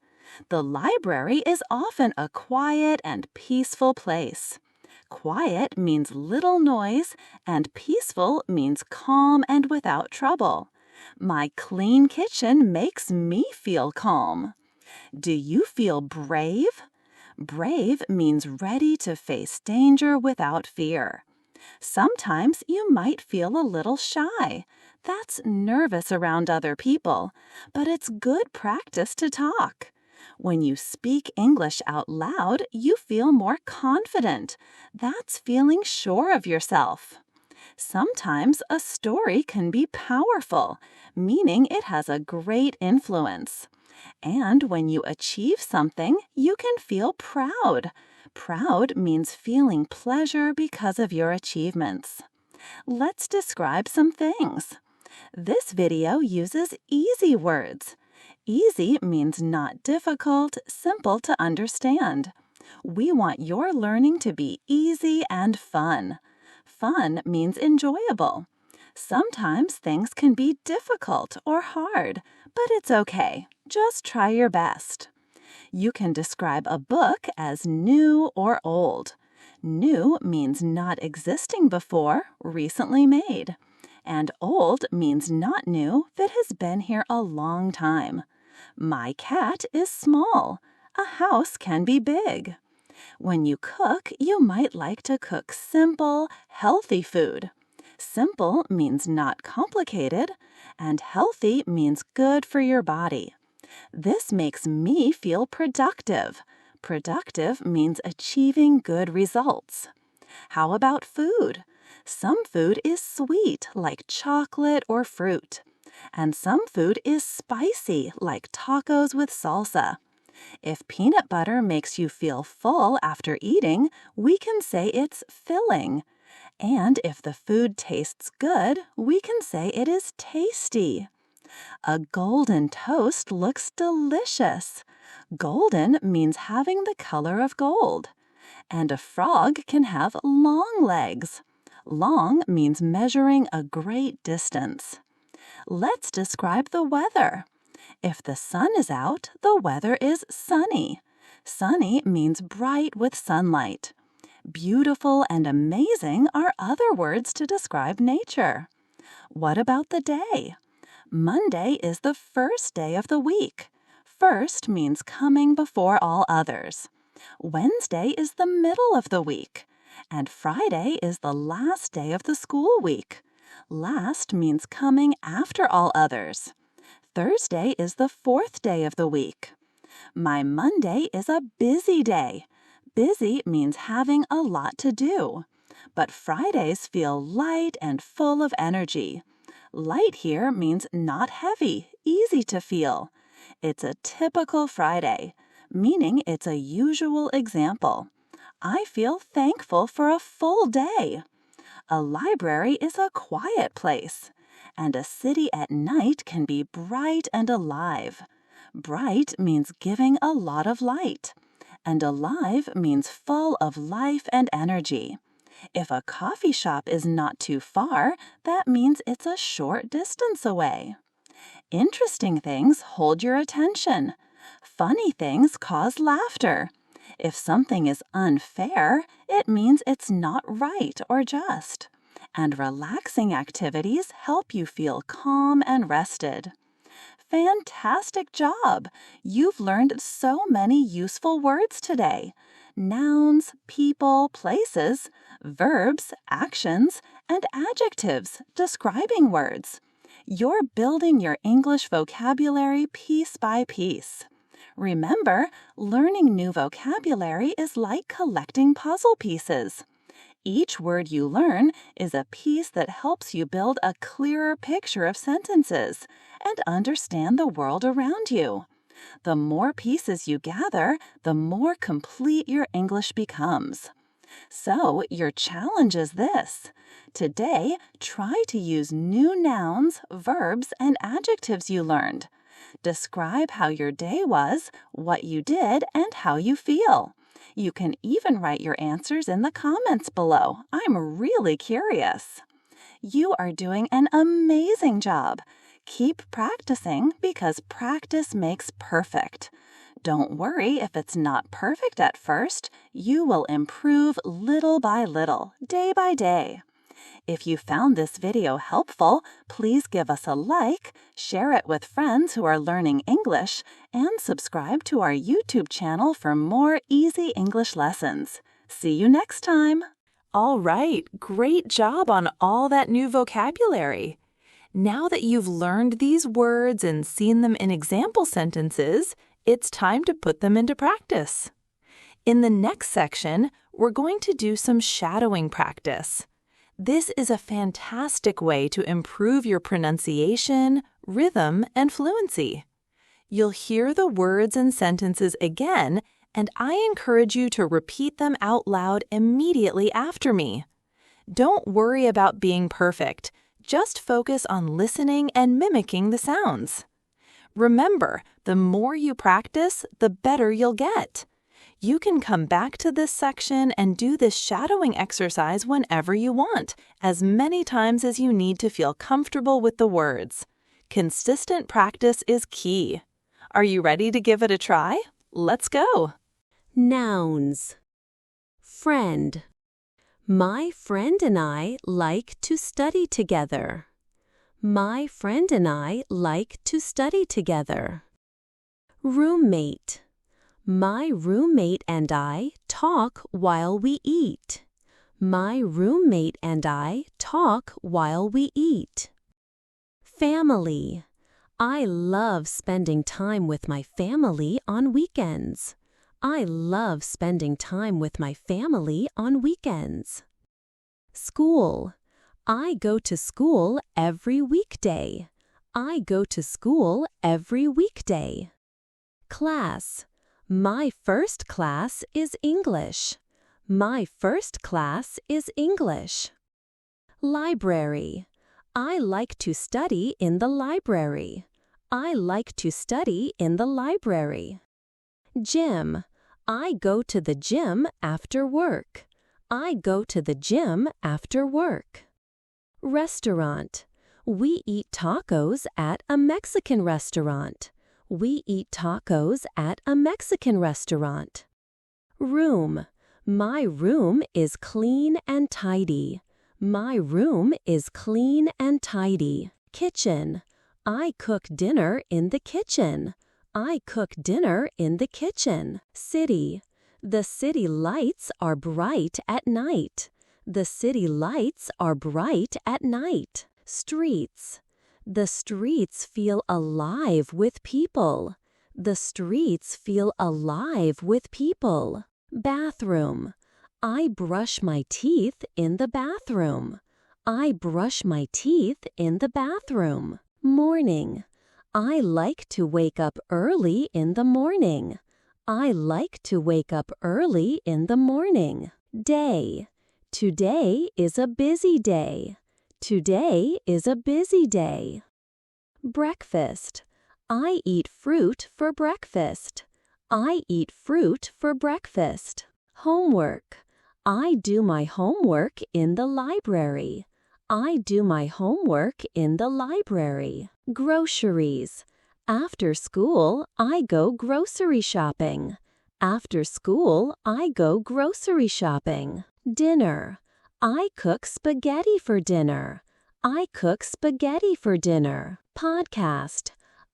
The library is often a quiet and peaceful place. Quiet means little noise, and peaceful means calm and without trouble. My clean kitchen makes me feel calm. Do you feel brave? Brave means ready to face danger without fear. Sometimes you might feel a little shy. That's nervous around other people, but it's good practice to talk. When you speak English out loud, you feel more confident. That's feeling sure of yourself. Sometimes a story can be powerful, meaning it has a great influence. And when you achieve something, you can feel proud. Proud means feeling pleasure because of your achievements. Let's describe some things. This video uses easy words. Easy means not difficult, simple to understand. We want your learning to be easy and fun. Fun means enjoyable. Sometimes things can be difficult or hard, but it's okay. Just try your best. You can describe a book as new or old. New means not existing before, recently made. And old means not new, that has been here a long time. My cat is small. A house can be big. When you cook, you might like to cook simple, healthy food. Simple means not complicated, and healthy means good for your body. This makes me feel productive. Productive means achieving good results. How about food? Some food is sweet, like chocolate or fruit. And some food is spicy, like tacos with salsa. If peanut butter makes you feel full after eating, we can say it's filling. And if the food tastes good, we can say it is tasty. A golden toast looks delicious. Golden means having the color of gold. And a frog can have long legs. Long means measuring a great distance. Let's describe the weather. If the sun is out, the weather is sunny. Sunny means bright with sunlight. Beautiful and amazing are other words to describe nature. What about the day? Monday is the first day of the week. First means coming before all others. Wednesday is the middle of the week. And Friday is the last day of the school week. Last means coming after all others. Thursday is the fourth day of the week. My Monday is a busy day. Busy means having a lot to do. But Fridays feel light and full of energy. Light here means not heavy, easy to feel. It's a typical Friday, meaning it's a usual example. I feel thankful for a full day. A library is a quiet place, and a city at night can be bright and alive. Bright means giving a lot of light, and alive means full of life and energy. If a coffee shop is not too far, that means it's a short distance away. Interesting things hold your attention. Funny things cause laughter. If something is unfair, it means it's not right or just. And relaxing activities help you feel calm and rested. Fantastic job! You've learned so many useful words today. Nouns, people, places, verbs, actions, and adjectives describing words. You're building your English vocabulary piece by piece. Remember, learning new vocabulary is like collecting puzzle pieces. Each word you learn is a piece that helps you build a clearer picture of sentences and understand the world around you. The more pieces you gather, the more complete your English becomes. So, your challenge is this. Today, try to use new nouns, verbs, and adjectives you learned. Describe how your day was, what you did, and how you feel. You can even write your answers in the comments below. I'm really curious. You are doing an amazing job. Keep practicing because practice makes perfect. Don't worry if it's not perfect at first. You will improve little by little, day by day. If you found this video helpful, please give us a like, share it with friends who are learning English, and subscribe to our YouTube channel for more easy English lessons. See you next time! All right, great job on all that new vocabulary. Now that you've learned these words and seen them in example sentences, it's time to put them into practice. In the next section, we're going to do some shadowing practice. This is a fantastic way to improve your pronunciation, rhythm, and fluency. You'll hear the words and sentences again, and I encourage you to repeat them out loud immediately after me. Don't worry about being perfect. Just focus on listening and mimicking the sounds. Remember, the more you practice, the better you'll get. You can come back to this section and do this shadowing exercise whenever you want, as many times as you need to feel comfortable with the words. Consistent practice is key. Are you ready to give it a try? Let's go! Nouns. Friend. My friend and I like to study together. My friend and I like to study together. Roommate. My roommate and I talk while we eat. My roommate and I talk while we eat. Family. I love spending time with my family on weekends. I love spending time with my family on weekends. School. I go to school every weekday. I go to school every weekday. Class. My first class is English. My first class is English. Library. I like to study in the library. I like to study in the library. Gym. I go to the gym after work. I go to the gym after work. Restaurant. We eat tacos at a Mexican restaurant. We eat tacos at a Mexican restaurant. Room. My room is clean and tidy. My room is clean and tidy. Kitchen. I cook dinner in the kitchen. I cook dinner in the kitchen. City. The city lights are bright at night. The city lights are bright at night. Streets. The streets feel alive with people. The streets feel alive with people. Bathroom. I brush my teeth in the bathroom. I brush my teeth in the bathroom. Morning. I like to wake up early in the morning. I like to wake up early in the morning. Day. Today is a busy day. Today is a busy day. Breakfast. I eat fruit for breakfast. I eat fruit for breakfast. Homework. I do my homework in the library. I do my homework in the library. Groceries. After school, I go grocery shopping. After school, I go grocery shopping. Dinner. I cook spaghetti for dinner. I cook spaghetti for dinner. Podcast.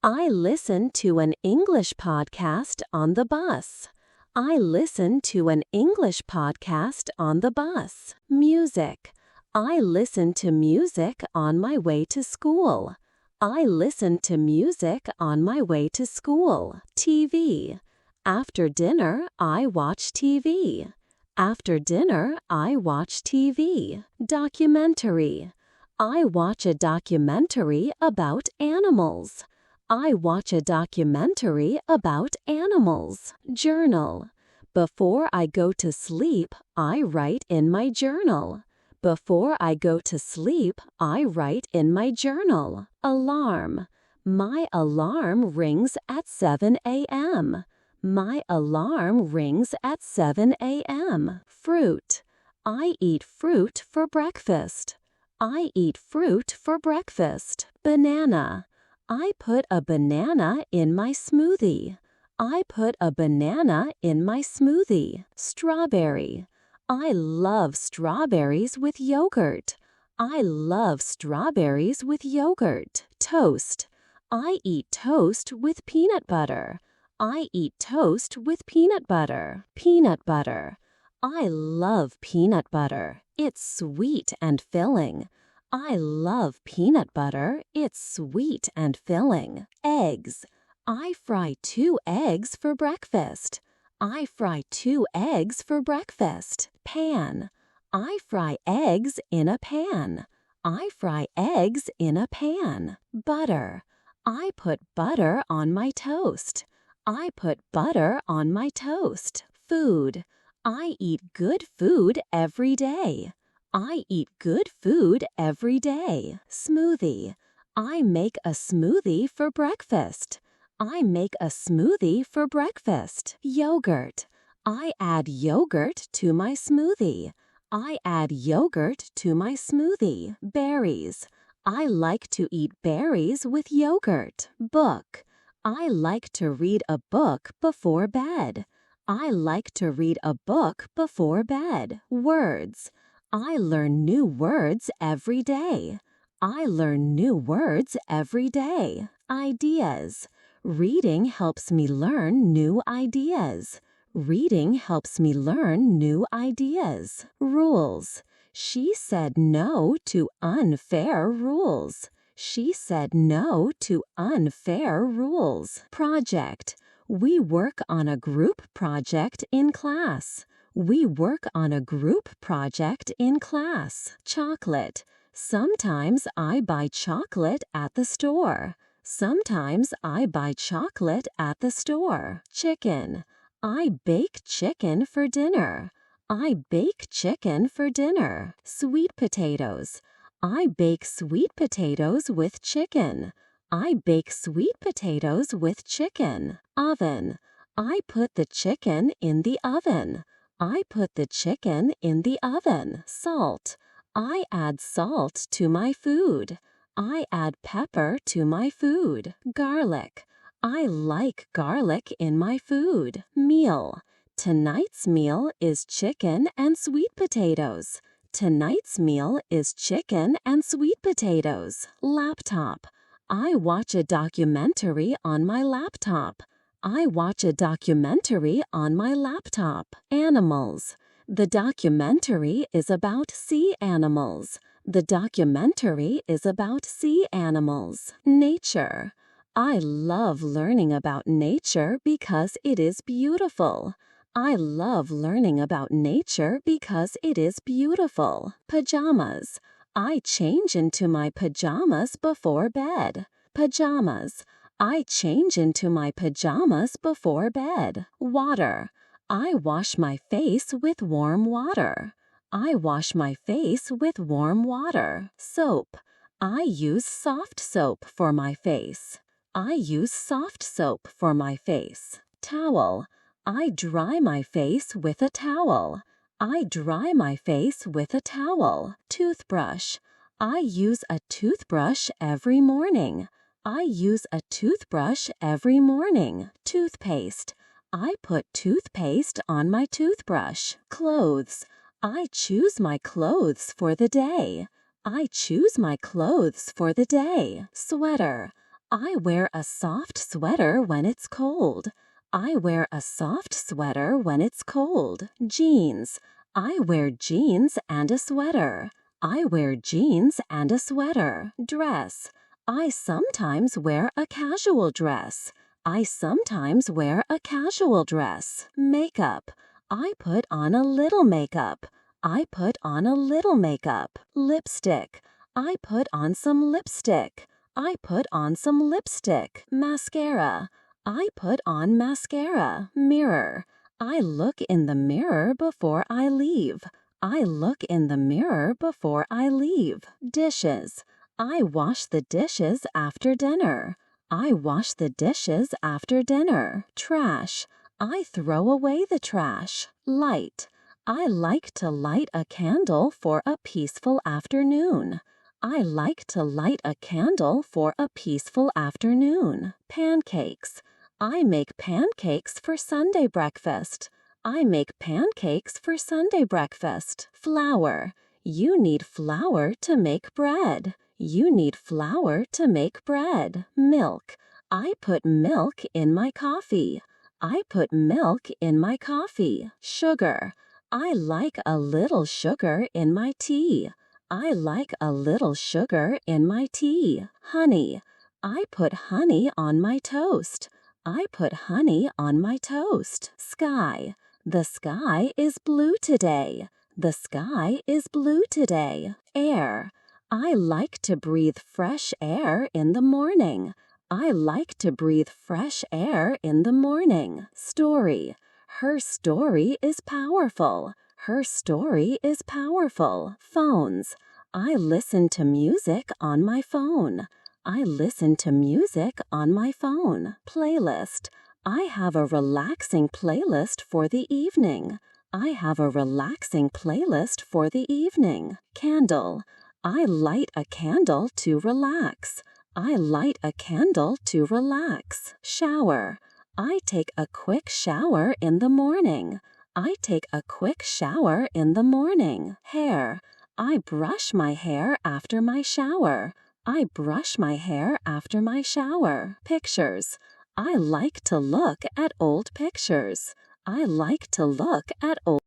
I listen to an English podcast on the bus. I listen to an English podcast on the bus. Music. I listen to music on my way to school. I listen to music on my way to school. TV. After dinner, I watch TV. After dinner, I watch TV. Documentary. I watch a documentary about animals. I watch a documentary about animals. Journal. Before I go to sleep, I write in my journal. Before I go to sleep, I write in my journal. Alarm. My alarm rings at 7 a.m. My alarm rings at 7 a.m. Fruit. I eat fruit for breakfast. I eat fruit for breakfast. Banana. I put a banana in my smoothie. I put a banana in my smoothie. Strawberry. I love strawberries with yogurt. I love strawberries with yogurt. Toast. I eat toast with peanut butter. I eat toast with peanut butter. Peanut butter. I love peanut butter. It's sweet and filling. I love peanut butter. It's sweet and filling. Eggs. I fry 2 eggs for breakfast. I fry 2 eggs for breakfast. Pan. I fry eggs in a pan. I fry eggs in a pan. Butter. I put butter on my toast. I put butter on my toast. Food. I eat good food every day. I eat good food every day. Smoothie. I make a smoothie for breakfast. I make a smoothie for breakfast. Yogurt. I add yogurt to my smoothie. I add yogurt to my smoothie. Berries. I like to eat berries with yogurt. Book. I like to read a book before bed. I like to read a book before bed. Words. I learn new words every day. I learn new words every day. Ideas. Reading helps me learn new ideas. Reading helps me learn new ideas. Rules. She said no to unfair rules. She said no to unfair rules. Project. We work on a group project in class. We work on a group project in class. Chocolate. Sometimes I buy chocolate at the store. Sometimes I buy chocolate at the store. Chicken. I bake chicken for dinner. I bake chicken for dinner. Sweet potatoes. I bake sweet potatoes with chicken. I bake sweet potatoes with chicken. Oven. I put the chicken in the oven. I put the chicken in the oven. Salt. I add salt to my food. I add pepper to my food. Garlic. I like garlic in my food. Meal. Tonight's meal is chicken and sweet potatoes. Tonight's meal is chicken and sweet potatoes. Laptop. I watch a documentary on my laptop. I watch a documentary on my laptop. Animals. The documentary is about sea animals. The documentary is about sea animals. Nature. I love learning about nature because it is beautiful. I love learning about nature because it is beautiful. Pajamas. I change into my pajamas before bed. Pajamas. I change into my pajamas before bed. Water. I wash my face with warm water. I wash my face with warm water. Soap. I use soft soap for my face. I use soft soap for my face. Towel. I dry my face with a towel. I dry my face with a towel. Toothbrush. I use a toothbrush every morning. I use a toothbrush every morning. Toothpaste. I put toothpaste on my toothbrush. Clothes. I choose my clothes for the day. I choose my clothes for the day. Sweater. I wear a soft sweater when it's cold. I wear a soft sweater when it's cold. Jeans. I wear jeans and a sweater. I wear jeans and a sweater. Dress. I sometimes wear a casual dress. I sometimes wear a casual dress. Makeup. I put on a little makeup. I put on a little makeup. Lipstick. I put on some lipstick. I put on some lipstick. Mascara. I put on mascara. Mirror. I look in the mirror before I leave. I look in the mirror before I leave. Dishes. I wash the dishes after dinner. I wash the dishes after dinner. Trash. I throw away the trash. Light. I like to light a candle for a peaceful afternoon. I like to light a candle for a peaceful afternoon. Pancakes. I make pancakes for Sunday breakfast. I make pancakes for Sunday breakfast. Flour. You need flour to make bread. You need flour to make bread. Milk. I put milk in my coffee. I put milk in my coffee. Sugar. I like a little sugar in my tea. I like a little sugar in my tea. Honey. I put honey on my toast. I put honey on my toast. Sky. The sky is blue today. The sky is blue today. Air. I like to breathe fresh air in the morning. I like to breathe fresh air in the morning. Story. Her story is powerful. Her story is powerful. Phones. I listen to music on my phone. I listen to music on my phone. Playlist. I have a relaxing playlist for the evening. I have a relaxing playlist for the evening. Candle. I light a candle to relax. I light a candle to relax. Shower. I take a quick shower in the morning. I take a quick shower in the morning. Hair. I brush my hair after my shower. I brush my hair after my shower. Pictures. I like to look at old pictures. I like to look at old.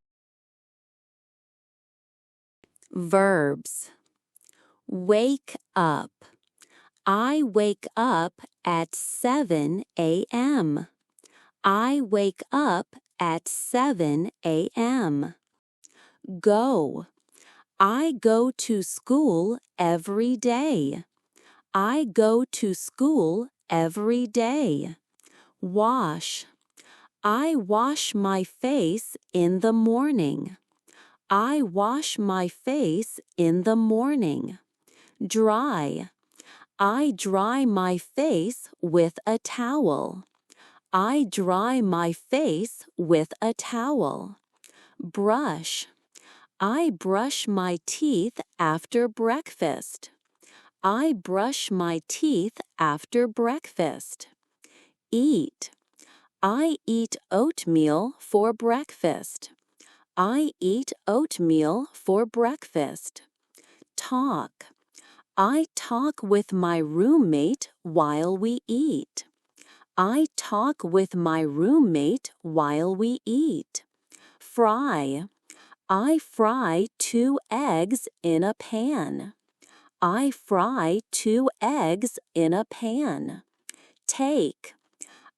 Verbs. Wake up. I wake up at 7 a.m. I wake up at 7 a.m. Go. I go to school every day. I go to school every day. Wash. I wash my face in the morning. I wash my face in the morning. Dry. I dry my face with a towel. I dry my face with a towel. Brush. I brush my teeth after breakfast. I brush my teeth after breakfast. Eat. I eat oatmeal for breakfast. I eat oatmeal for breakfast. Talk. I talk with my roommate while we eat. I talk with my roommate while we eat. Fry. I fry 2 eggs in a pan. I fry 2 eggs in a pan. Take.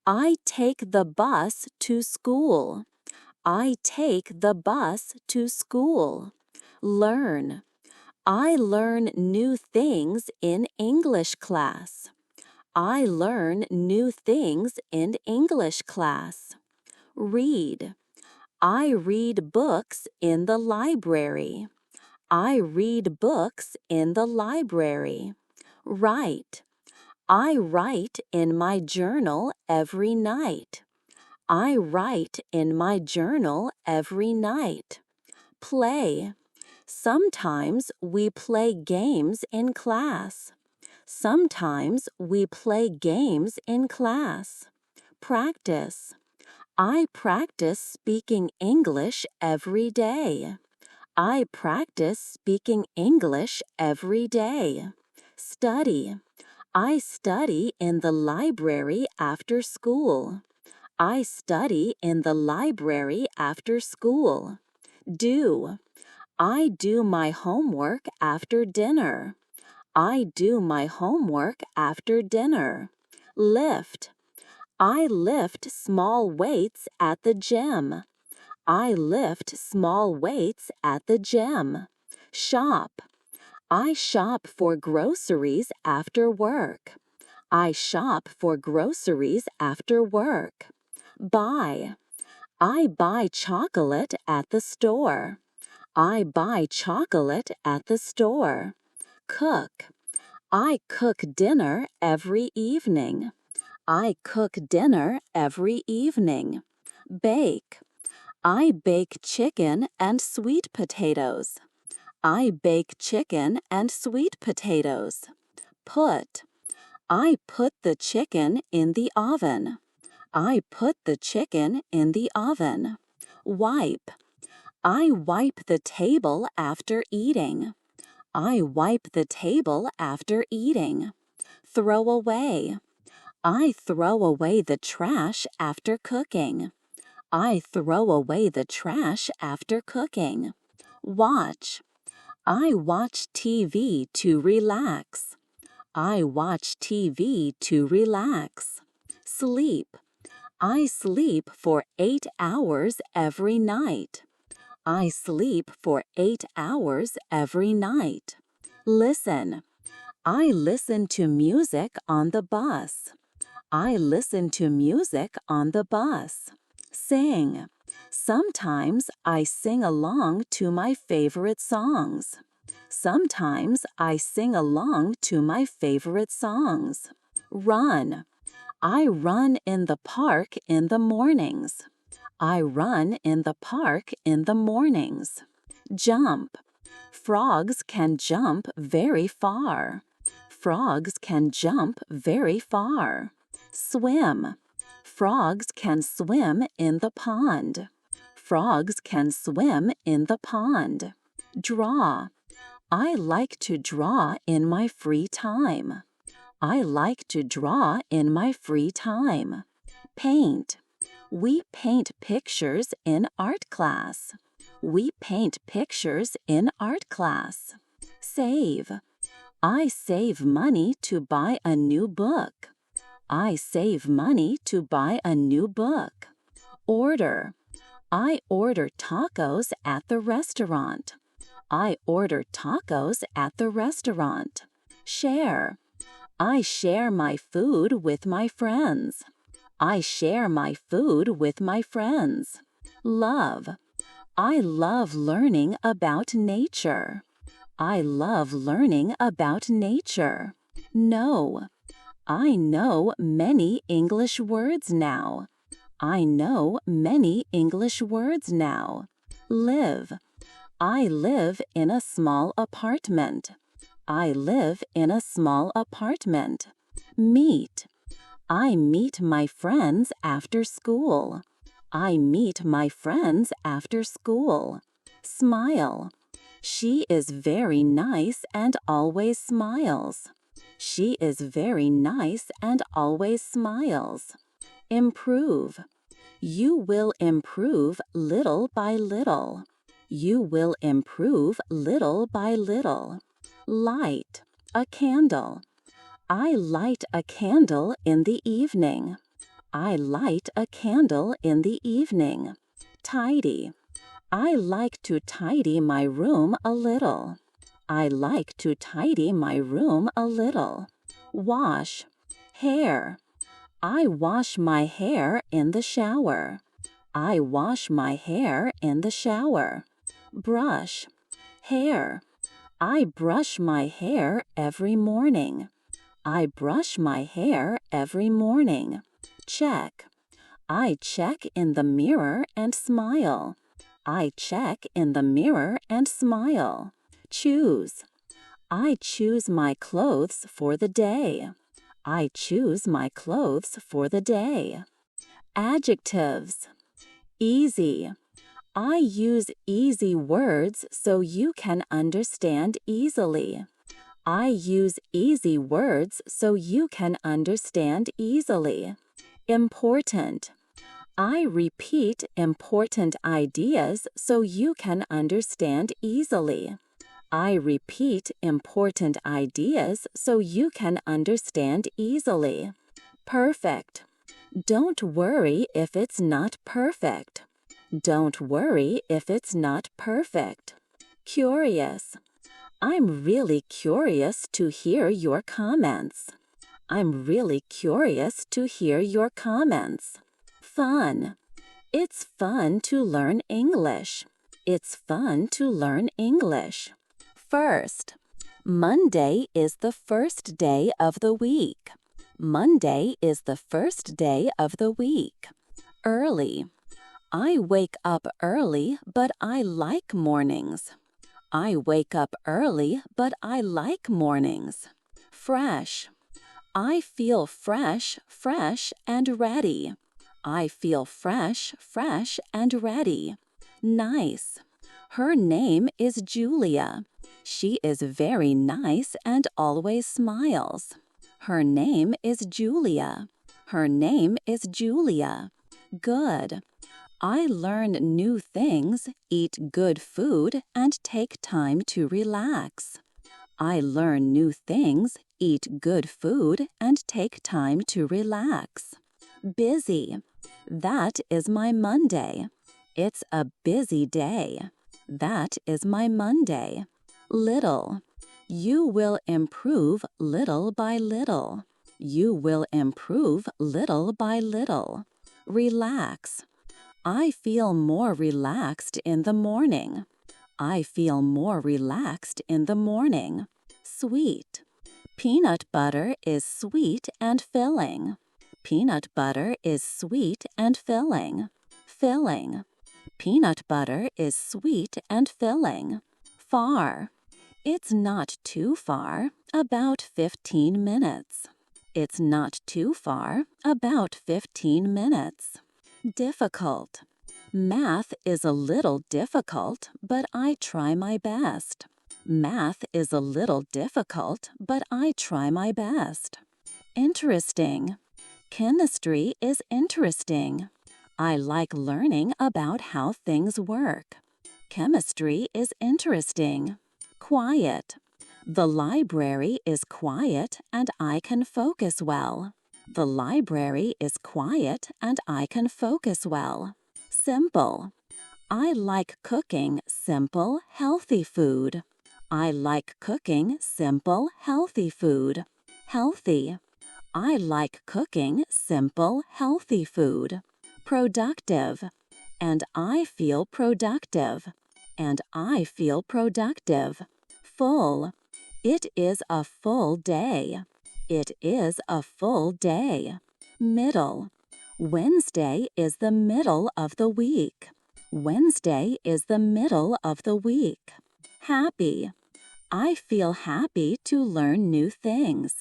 I take the bus to school. I take the bus to school. Learn. I learn new things in English class. I learn new things in English class. Read. I read books in the library. I read books in the library. Write. I write in my journal every night. I write in my journal every night. Play. Sometimes we play games in class. Sometimes we play games in class. Practice. I practice speaking English every day. I practice speaking English every day. Study. I study in the library after school. I study in the library after school. Do. I do my homework after dinner. I do my homework after dinner. Lift. I lift small weights at the gym. I lift small weights at the gym. Shop. I shop for groceries after work. I shop for groceries after work. Buy. I buy chocolate at the store. I buy chocolate at the store. Cook. I cook dinner every evening. I cook dinner every evening. Bake. I bake chicken and sweet potatoes. I bake chicken and sweet potatoes. Put. I put the chicken in the oven. I put the chicken in the oven. Wipe. I wipe the table after eating. I wipe the table after eating. Throw away. I throw away the trash after cooking. I throw away the trash after cooking. Watch. I watch TV to relax. I watch TV to relax. Sleep. I sleep for 8 hours every night. I sleep for 8 hours every night. Listen. I listen to music on the bus. I listen to music on the bus. Sing. Sometimes I sing along to my favorite songs. Sometimes I sing along to my favorite songs. Run. I run in the park in the mornings. I run in the park in the mornings. Jump. Frogs can jump very far. Frogs can jump very far. Swim. Frogs can swim in the pond. Frogs can swim in the pond. Draw. I like to draw in my free time. I like to draw in my free time. Paint. We paint pictures in art class. We paint pictures in art class. Save. I save money to buy a new book. I save money to buy a new book. Order. I order tacos at the restaurant. I order tacos at the restaurant. Share. I share my food with my friends. I share my food with my friends. Love. I love learning about nature. I love learning about nature. Know. I know many English words now. I know many English words now. Live. I live in a small apartment. I live in a small apartment. Meet. I meet my friends after school. I meet my friends after school. Smile. She is very nice and always smiles. She is very nice and always smiles. Improve. You will improve little by little. You will improve little by little. Light. A candle. I light a candle in the evening. I light a candle in the evening. Tidy. I like to tidy my room a little. I like to tidy my room a little. Wash. Hair. I wash my hair in the shower. I wash my hair in the shower. Brush. Hair. I brush my hair every morning. I brush my hair every morning. Check. I check in the mirror and smile. I check in the mirror and smile. Choose. I choose my clothes for the day. I choose my clothes for the day. Adjectives. Easy. I use easy words so you can understand easily. I use easy words so you can understand easily. Important. I repeat important ideas so you can understand easily. I repeat important ideas so you can understand easily. Perfect. Don't worry if it's not perfect. Don't worry if it's not perfect. Curious. I'm really curious to hear your comments. I'm really curious to hear your comments. Fun. It's fun to learn English. It's fun to learn English. First. Monday is the first day of the week. Monday is the first day of the week. Early. I wake up early, but I like mornings. I wake up early, but I like mornings. Fresh. I feel fresh, fresh and ready. I feel fresh, fresh and ready. Nice. Her name is Julia. She is very nice and always smiles. Her name is Julia. Her name is Julia. Good. I learn new things, eat good food, and take time to relax. I learn new things, eat good food, and take time to relax. Busy. That is my Monday. It's a busy day. That is my Monday. Little. You will improve little by little. You will improve little by little. Relax. I feel more relaxed in the morning. I feel more relaxed in the morning. Sweet. Peanut butter is sweet and filling. Peanut butter is sweet and filling. Filling. Peanut butter is sweet and filling. Far. It's not too far, about 15 minutes. It's not too far, about 15 minutes. Difficult. Math is a little difficult, but I try my best. Math is a little difficult, but I try my best. Interesting. Chemistry is interesting. I like learning about how things work. Chemistry is interesting. Quiet. The library is quiet and I can focus well. The library is quiet and I can focus well. Simple. I like cooking simple, healthy food. I like cooking simple, healthy food. Healthy. I like cooking simple, healthy food. Productive. And I feel productive. And I feel productive. Full. It is a full day. It is a full day. Middle. Wednesday is the middle of the week. Wednesday is the middle of the week. Happy. I feel happy to learn new things.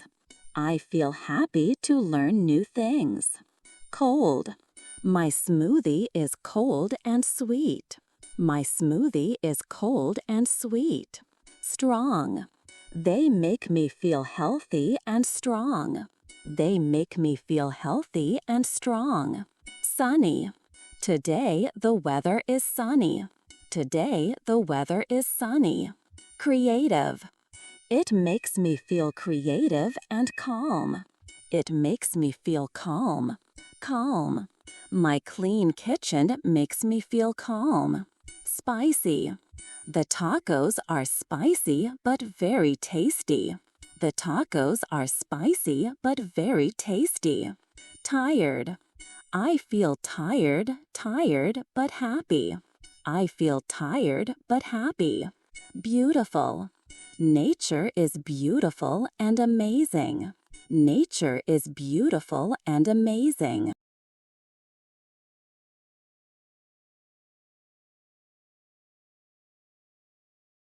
I feel happy to learn new things. Cold. My smoothie is cold and sweet. My smoothie is cold and sweet. Strong. They make me feel healthy and strong. They make me feel healthy and strong. Sunny. Today the weather is sunny. Today the weather is sunny. Creative. It makes me feel creative and calm. It makes me feel calm. Calm. My clean kitchen makes me feel calm. Spicy. The tacos are spicy but very tasty. The tacos are spicy but very tasty. Tired. I feel tired but happy. I feel tired but happy. Beautiful. Nature is beautiful and amazing. Nature is beautiful and amazing.